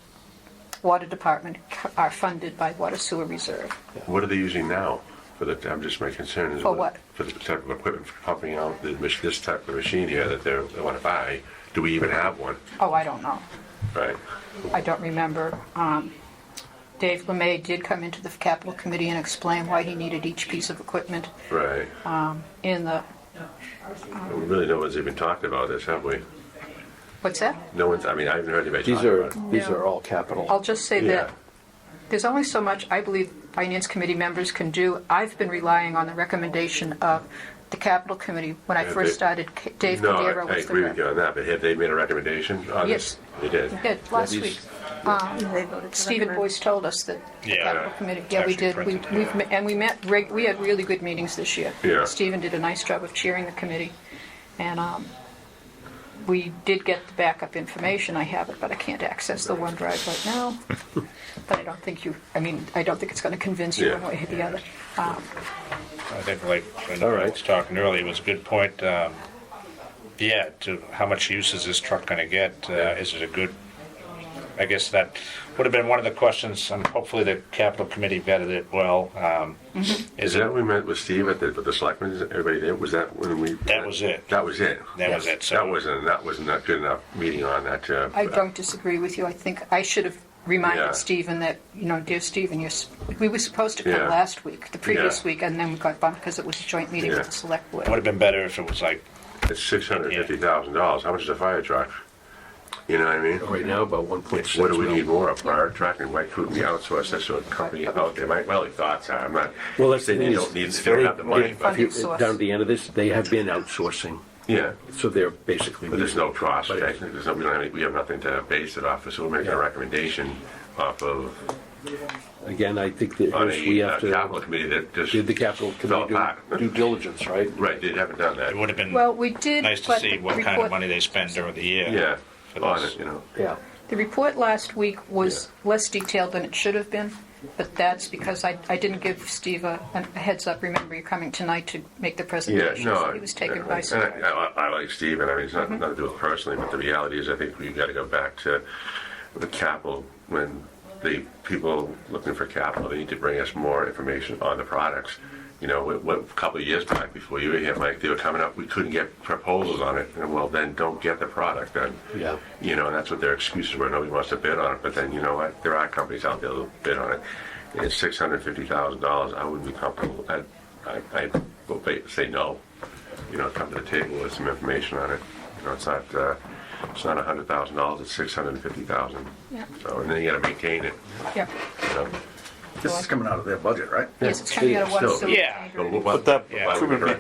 water department are funded by Water Sewer Reserve. What are they using now? I'm just my concern is For what? For the type of equipment for pumping out this type of machine here that they want to buy. Do we even have one? Oh, I don't know. Right. I don't remember. Dave LeMay did come into the capital committee and explain why he needed each piece of equipment Right. in the, Really, no one's even talked about this, have we? what's that? No one's. I mean, I haven't heard anybody These talk are about it. these are all capital. I'll just say Yeah. that there's only so much I believe finance committee members can do. I've been relying on the recommendation of the capital committee. When I Have first they- started, Dave No, Cordero I was the agree with you rep. on that. But have they made a recommendation on Yes. this? They did. Yeah, last these- week. They voted to Stephen recommend. Boyce told us that the Yeah. capital committee, yeah, we Actually did. printed, We met, we had really good meetings this year. Yeah. Stephen did a nice job of chairing the committee. And we did get the backup information. I have it, but I can't access the OneDrive right now. But I don't think it's going to convince you Yeah. one way or the other. I think like when All I right. was talking earlier, it was a good point. Yeah, to how much use is this truck going to get? Is it a good? I guess that would have been one of the questions. Hopefully, the capital committee vetted it well. Is that when we met with Steve with the selectmen? Everybody there? Was that when we? That was it. That was it. That was it. So That wasn't a good enough meeting on that. I don't disagree with you. I think I should have reminded Yeah. Stephen that, dear Stephen, we were supposed to come Yeah. last week, the previous Yeah. week, and then we got bumped because it was a joint meeting Yeah. with the select board. It would have been better if it was like, It's $650,000. How much is a fire truck? You know what I mean? Right now, about 1.6 What do we million. need more? A fire truck, and why couldn't we outsource this to a company out there? My only thoughts are, I'm not, Well, that's they the thing don't is, need, they don't have the money, but, Funding source. Down at the end of this, they have been outsourcing, yeah. so they're basically. But there's no cost, But technically. There's no, we have nothing to base it off of, so we're making a recommendation off of, Again, I think that on we a have to. capital committee that just Did the capital fell committee apart. do due diligence, right? Right, they haven't done it that. would have been Well, we did. nice to but see the what kind report- of money they spend during the year. Yeah, for on this. it, you know. Yeah. The report last week was less detailed than it should have been, but that's because I didn't give Steve a heads up. Remember, you're coming tonight to make the Yeah, presentation. no. So he was taken by and surprise. I like Steve, and I mean, it's nothing to do with personally, but the reality is I think we've got to go back to the capital. When the people looking for capital, they need to bring us more information on the products. You know, a couple of years back before you were here, Mike, they were coming up, we couldn't get proposals on it. And well, then don't get the product then. Yeah. You know, and that's what their excuses were. Nobody wants to bid on it. But then, you know what? There are companies out there that will bid on it. It's $650,000. I wouldn't be comfortable. I would say no. You know, come to the table with some information on it. You know, it's not $100,000. It's $650,000. Yeah. So, and then you got to maintain it. Yeah. You know. This is coming out of their budget, right? Yes, it's coming out of water Still. sewer. Yeah. But that Yeah.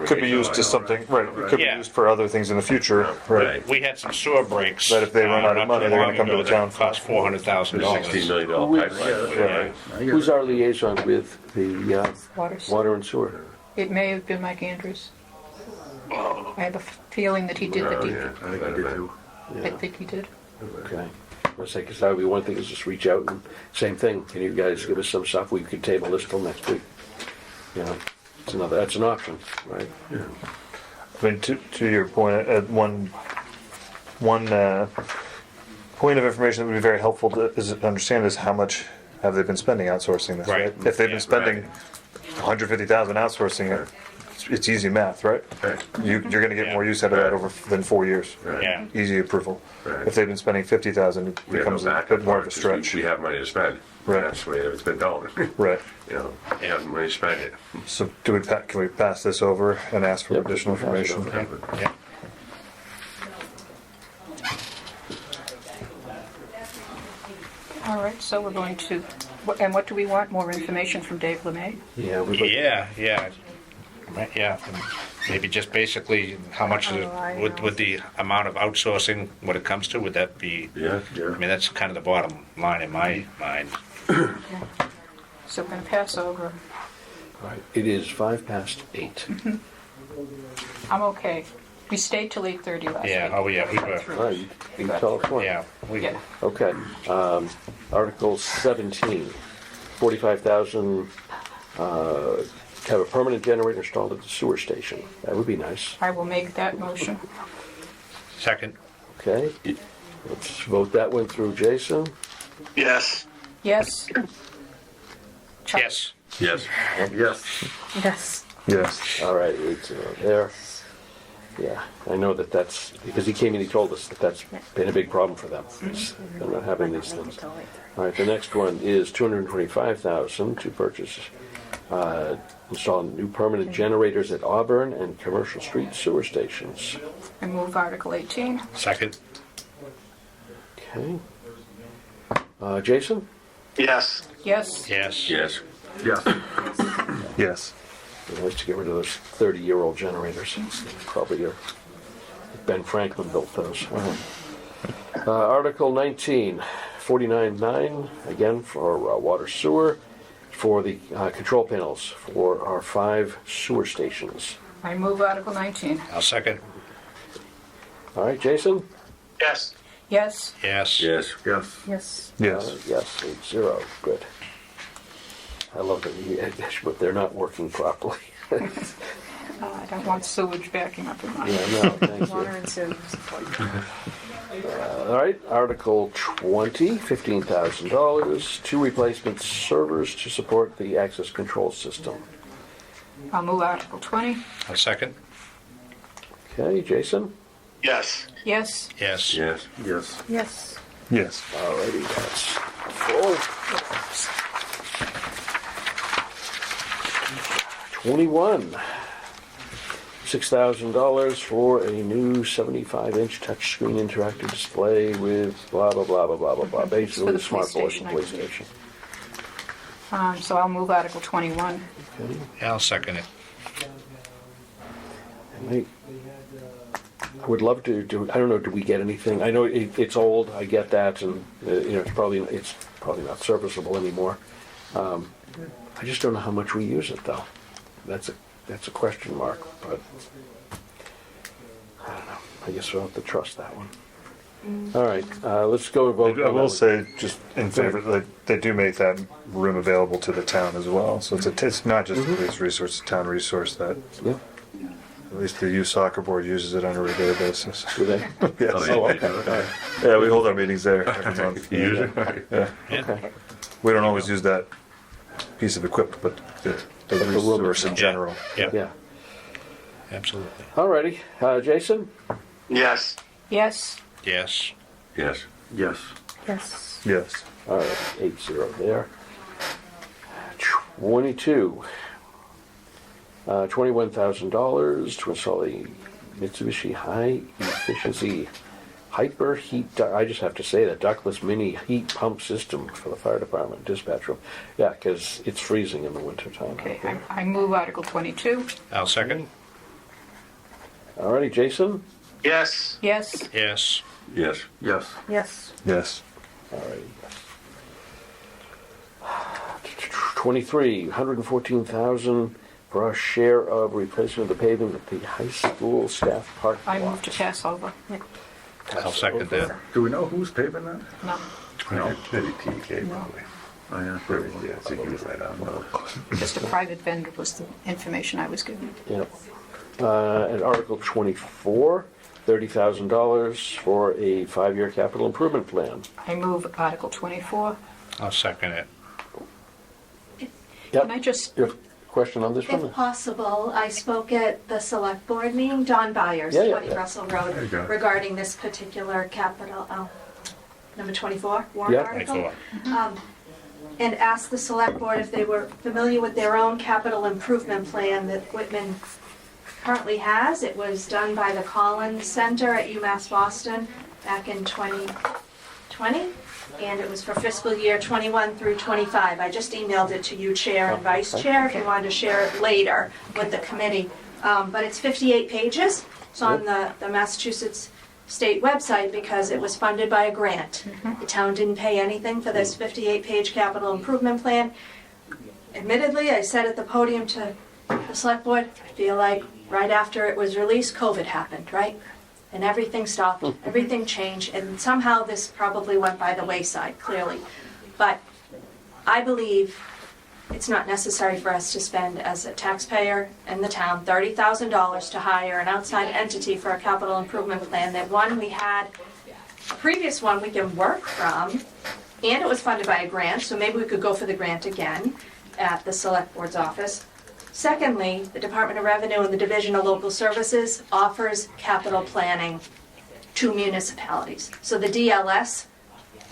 could be used to something, right, it could be Yeah. used for other things in the future, right? We had some sewer breaks. That if they run out of not money, too they're gonna long come to ago the town that for. Cost $400,000. $16 million pipeline. Right. Who's our liaison with the Water sewer. water and sewer? It may have been Mike Andrews. I have a feeling that he did the Oh, deep. yeah. I think I did too. I think he did. Okay. I say, because that would be one thing is just reach out and same thing. Can you guys give us some stuff? We could table this till next week. You know, that's an option, right? I mean, to your point, one point of information that would be very helpful to understand is how much have they been spending outsourcing this, Right. right? If they've Yeah, been spending 150,000 outsourcing it, it's easy math, right? Right. You're going to get Yeah. more use out of that over than 4 years. Yeah. Easy approval. Right. If they've been spending 50,000, it We have no becomes a backup bit more of a because stretch. We have money to spend. Right. That's the way it's been going. Right. You know, you have money to spend it. So can we pass this over and ask for Yep, additional we can pass it information? over. Yeah. All right, so we're going to, and what do we want? More information from Dave LeMay? Yeah, we'd like- Yeah. Right, yeah. And maybe just basically how much is would the amount of outsourcing, what it comes to, would that be? Yeah. I mean, that's kind of the bottom line in my mind. So we're going to pass over. All right. It is 8:05. I'm okay. We stayed till 8:30 last week. Yeah, oh yeah, we were, All right, you can tell us what. yeah. Yeah. Okay. Article 17, 45,000, have a permanent generator installed at the sewer station. That would be nice. I will make that motion. Second, Okay. Let's vote that one through. Jason? Yes. Yes? Chuck? yes. Yes. Yes. Yes. Yes. All right, 8-0 there. Yeah, I know that's, because he came in, he told us that that's been a big problem for them. They're not having these things. All right, the next one is 225,000 to purchase, install new permanent generators at Auburn and Commercial Street sewer stations. I move Article 18. Second, Okay. Jason? Yes. Yes? yes. Yes. Yes. Yes. It'd be nice to get rid of those 30-year-old generators. Probably Ben Franklin built those. Article 19, 49.9, again for water sewer, for the control panels for our 5 sewer stations. I move Article 19. I'll second, All right, Jason? Yes. Yes? yes. Yes. Yes. Yes. Yes. Yes, 8-0, good. I love that, but they're not working properly. I don't want sewage backing up in my... Yeah, no, thank Water you. and sewer support. All right, Article 20, $15,000, 2 replacement servers to support the access control system. I'll move Article 20. I'll second, Okay, Jason? Yes. Yes? yes. Yes. Yes. Yes. Yes. All righty, that's Full. 21. $6,000 for a new 75-inch touchscreen interactive display with blah, blah, blah, blah, blah, blah, blah. Basically, For the the smart board police and station, I police believe. station. So I'll move Article 21. Yeah, I'll second it. And I would love to do, I don't know, do we get anything? I know it's old, I get that, and, it's probably not serviceable anymore. I just don't know how much we use it, though. That's a question mark, but I don't know. I guess we'll have to trust that one. All right, let's go to vote. I will say, just in favor, like, they do make that room available to the town as well. So it's not just a police resource, it's a town resource that Yeah, at least the youth soccer board uses it on a regular basis. do they? Yes. Oh, okay, all right. Yeah, we hold our meetings there every month. You use it? Yeah. Okay. We don't always use that piece of equipment, but the resource in general. Yeah, Yeah, absolutely. all righty. Jason? Yes. Yes. Yes. Yes. Yes. Yes. Yes. All right, 8-0 there. 22. $21,000 to install a Mitsubishi high efficiency hyper heat. I just have to say that ductless mini heat pump system for the fire department dispatch room. Yeah, because it's freezing in the wintertime. Okay, I move Article 22. I'll second. All righty, Jason? Yes. Yes. Yes. Yes. Yes. Yes. Yes. All righty. 23, $114,000 for our share of replacement of the pavement at the high school staff park. I move to pass over. I'll second that. Do we know who's paving that? No. No. Maybe TK probably. Oh, yeah. Yeah, so he was right on. Just a private vendor was the information I was given. Yep. And Article 24, $30,000 for a 5-year capital improvement plan. I move Article 24. I'll second it. Yep. Can I just, You have a question on this one? If possible, I spoke at the select board meeting, Don Byers, Yeah, yeah, 20 yeah. Russell There you Road, go. regarding this particular capital, number 24, warrant Yeah. article. And asked the select board if they were familiar with their own capital improvement plan that Whitman currently has. It was done by the Collins Center at UMass Boston back in 2020. And it was for fiscal year 21 through 25. I just emailed it to you, Chair and Vice Chair, if you wanted to share it later with the committee. But it's 58 pages. It's on the Massachusetts State website because it was funded by a grant. The town didn't pay anything for this 58-page capital improvement plan. Admittedly, I said at the podium to the select board, I feel like right after it was released, COVID happened, right? And everything stopped, everything changed, and somehow this probably went by the wayside, clearly. But I believe it's not necessary for us to spend, as a taxpayer in the town, $30,000 to hire an outside entity for a capital improvement plan. That one, we had a previous one we can work from, and it was funded by a grant, so maybe we could go for the grant again at the select board's office. Secondly, the Department of Revenue and the Division of Local Services offers capital planning to municipalities. So the DLS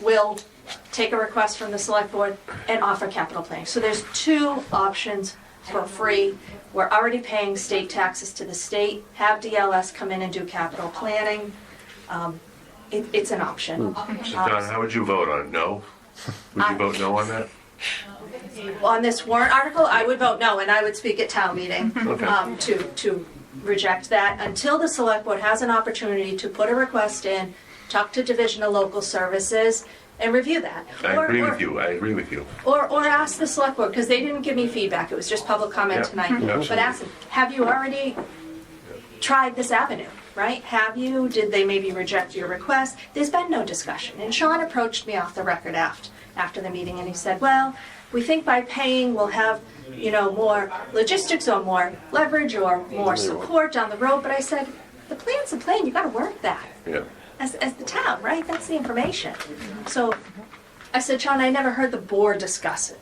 will take a request from the select board and offer capital planning. So there's 2 options for free. We're already paying state taxes to the state, have DLS come in and do capital planning. It's an option. So Don, how would you vote on it? No? Would you vote no on that? On this warrant article, I would vote no, and I would speak at town meeting to reject that until the select board has an opportunity to put a request in, talk to Division of Local Services, and review that. I agree with you. I agree with you. Or ask the select board, because they didn't give me feedback, it was just public comment Yeah, tonight. absolutely. But ask them, have you already tried this avenue, right? Have you? Did they maybe reject your request? There's been no discussion. And Sean approached me off the record after the meeting, and he said, well, we think by paying we'll have, more logistics or more leverage or more support down the road. But I said, the plan's the plan, you gotta work that. Yeah. As the town, right? That's the information. So I said, Sean, I never heard the board discuss it.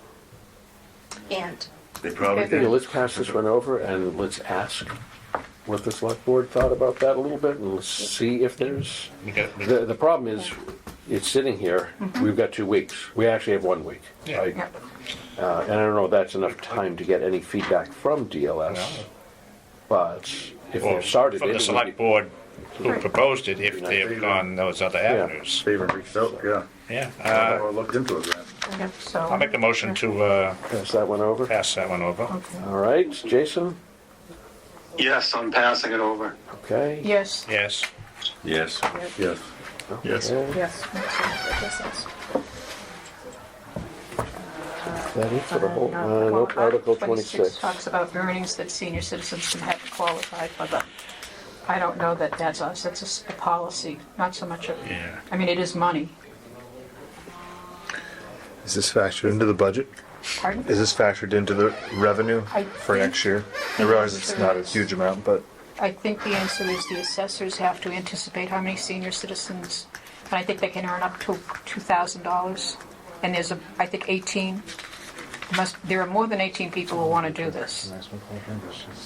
And They probably Okay, did. let's pass this one over and let's ask what the select board thought about that a little bit and let's see if there's, We got- we- the problem is, it's sitting here, we've got 2 weeks. We actually have 1 week. Yeah. right? Yeah. And I don't know if that's enough time to get any feedback from DLS. No. But if Or they've started from it, the it would select be, board who proposed it, if they've gone those other avenues. They even reached out, yeah. Yeah. Or looked into it, right? Yeah, so. I'll make the motion to pass that one over. pass that one over. Okay. All right, Jason? Yes, I'm passing it over. Okay. Yes. Yes. Yes. Yes. Yes. Okay. Yes. Yes, yes. That it for the whole, No. nope, Article 26. Talks about earnings that senior citizens can have to qualify for, but I don't know that that's us, that's a policy, not so much a, Yeah. I mean, it is money. Is this factored into the budget? Pardon? Is this factored into the revenue I for think next year? I realize it's not a huge amount, but I think the answer is the assessors have to anticipate how many senior citizens, and I think they can earn up to $2,000. And there's I think 18, there are more than 18 people who want to do this.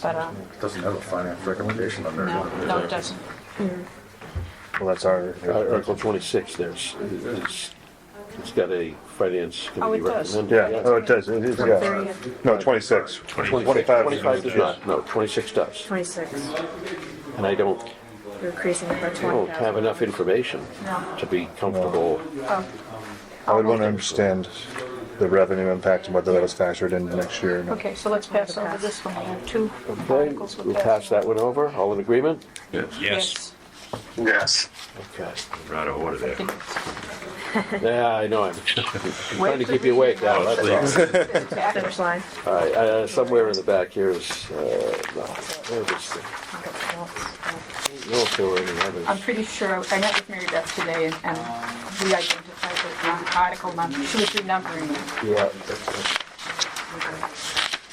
But, It doesn't have a finance recommendation on there. no, it doesn't. well, that's our. Article 26, it's got a finance Oh, committee it does. recommendation. Yeah, oh, it does, it is, yeah. No, 26. 25 does not, no, 26 does. 26. And I don't You're increasing it by 20,000. have enough information No. to be comfortable. Oh, I would want to understand the revenue impact and whether that was factored into next year or not. okay, so let's pass over this one. We have 2 Okay, articles we'll pass that one over. All in agreement? Yes. Yes. Yes. Okay. We're out of order there. Yeah, I know, I'm trying to keep you awake now, that's all. Finish line. All right, somewhere in the back here is, no, where is this? No, if there were any others. I'm pretty sure, I met with Mary Beth today, and we identified the article number, she was renumbering them. Yeah.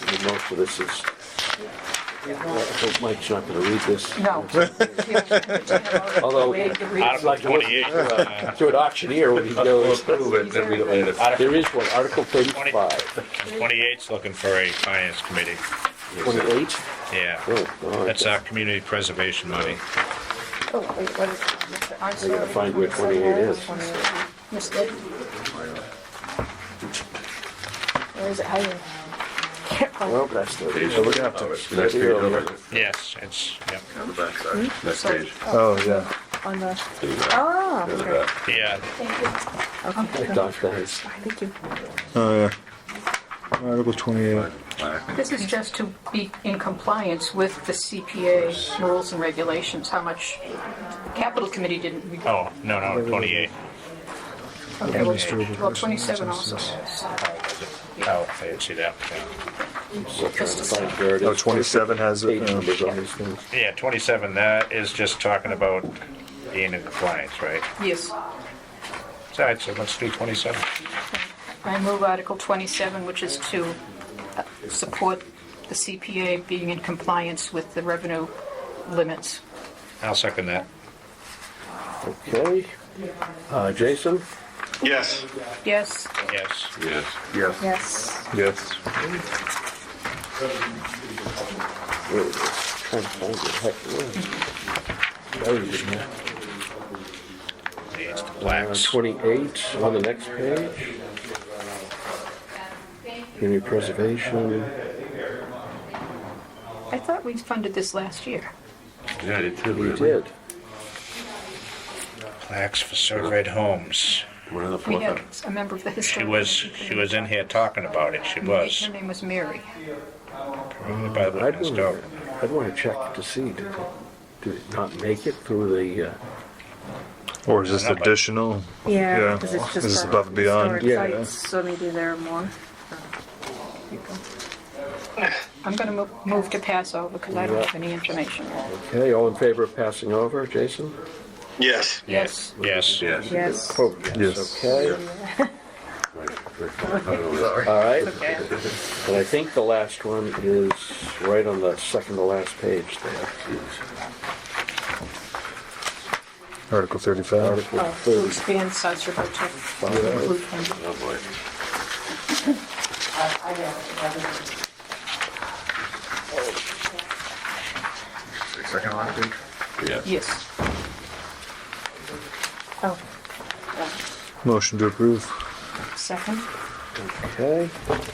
I mean, most of this is, I hope Mike's not gonna read this. No. Although, Article like 28. to an auctioneer when he goes, Prove it, then we don't need it. there is one, Article 35. 28's looking for a finance committee. 28? Yeah. Oh, God. That's our community preservation money. Oh, wait, what is it? I'm I gotta sorry. find where 28 is. Missed it. Where is it? How do you? Well, that's the, Page so we're over. gonna have to. Next page over. Yes, it's, yep. On the back side. Next page. Oh, yeah. On the. To the back. Oh, To the okay. back. Yeah. Okay. Doc, that is. Thank you. Oh, yeah. Article 28. Black. This is just to be in compliance with the CPA rules and regulations, how much, capital committee didn't. Oh, no, 28. Okay, well, 27 also has. Oh, I didn't see that. Yeah. Still trying to find where it is. Oh, 27 has Page it. numbers on these things. Yeah, 27, that is just talking about being in compliance, right? Yes. All right, so let's do 27. I move Article 27, which is to support the CPA being in compliance with the revenue limits. I'll second that. Okay. Jason? Yes. Yes. Yes. Yes. Yes. Yes. Yes. Where is it? Trying to find it. Heck, where is it? There it is. It's the blacks. 28 on the next page. Community preservation. I thought we funded this last year. Yeah, I did too. We did. Plaques for surveyed homes. One of the We fourth. had a member of the She historical. was in here talking about it. She was. Her name was Mary. Probably by the I'd witness dog. want to check to see, did it not make it through the, Or is this No, but- additional? Yeah, Yeah. because it's just Is this for above and beyond? historic Yeah. sites, so maybe there are more. I'm going to move to pass over because I don't have any information. okay, all in favor of passing over, Jason? Yes. Yes. Yes. Yes. Yes. Oh, Yes. Okay, all right. And I think the last one is right on the second to last page there. Article 35. Article To 30. expand Sasser to include him. Oh, boy. Second last page? Yes. Yes. Oh, Motion to approve. Second? Okay,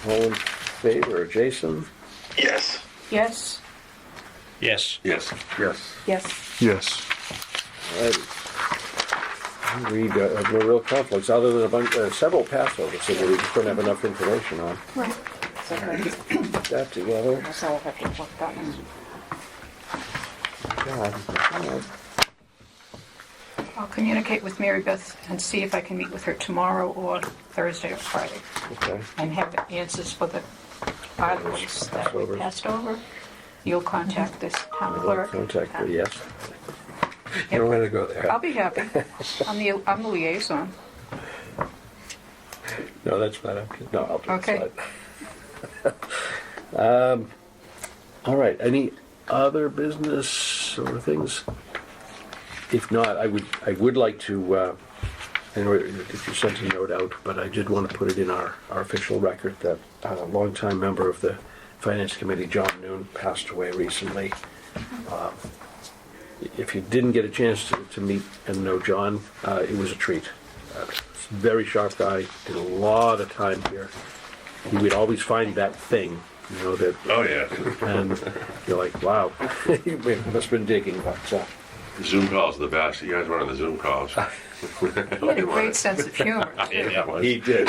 all in favor, Jason? Yes. Yes? Yes. Yes. Yes. Yes. Yes. Alrighty. We have no real conflicts, other than several passovers, so that we just don't have enough information on. Put that together. So we'll have to look that one. God. I'll communicate with Mary Beth and see if I can meet with her tomorrow or Thursday or Friday Okay. and have answers for the articles that we Passovers. passed over. You'll contact this town I'll clerk. contact her, yes. Yep. You don't want to go there. I'll be happy. I'm the liaison. No, that's fine. No, I'll do Okay. it. All right. Any other business or things? If not, I would like to. I know if you sent a note out, but I did want to put it in our official record that a longtime member of the Finance Committee, John Noon, passed away recently. If you didn't get a chance to meet and know John, it was a treat. Very sharp guy, did a lot of time here. He would always find that thing, you know, that, Oh, yeah. and you're like, wow, he must have been digging, but, Zoom calls are the best. You guys were on the Zoom calls. He had a great sense of humor. too. Yeah. he did.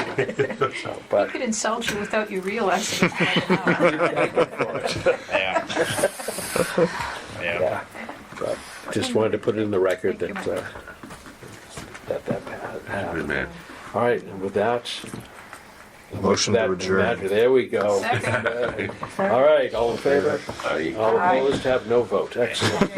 So, He but, could insult you without you realizing it. Yeah. Yeah. yeah, but just wanted to put it in the record that, Thank you. that happened. Good man. All right, and with that, Motion to adjourn. there we go. Second. All right, all in favor? Aye. All Aye. opposed, have no vote. Excellent.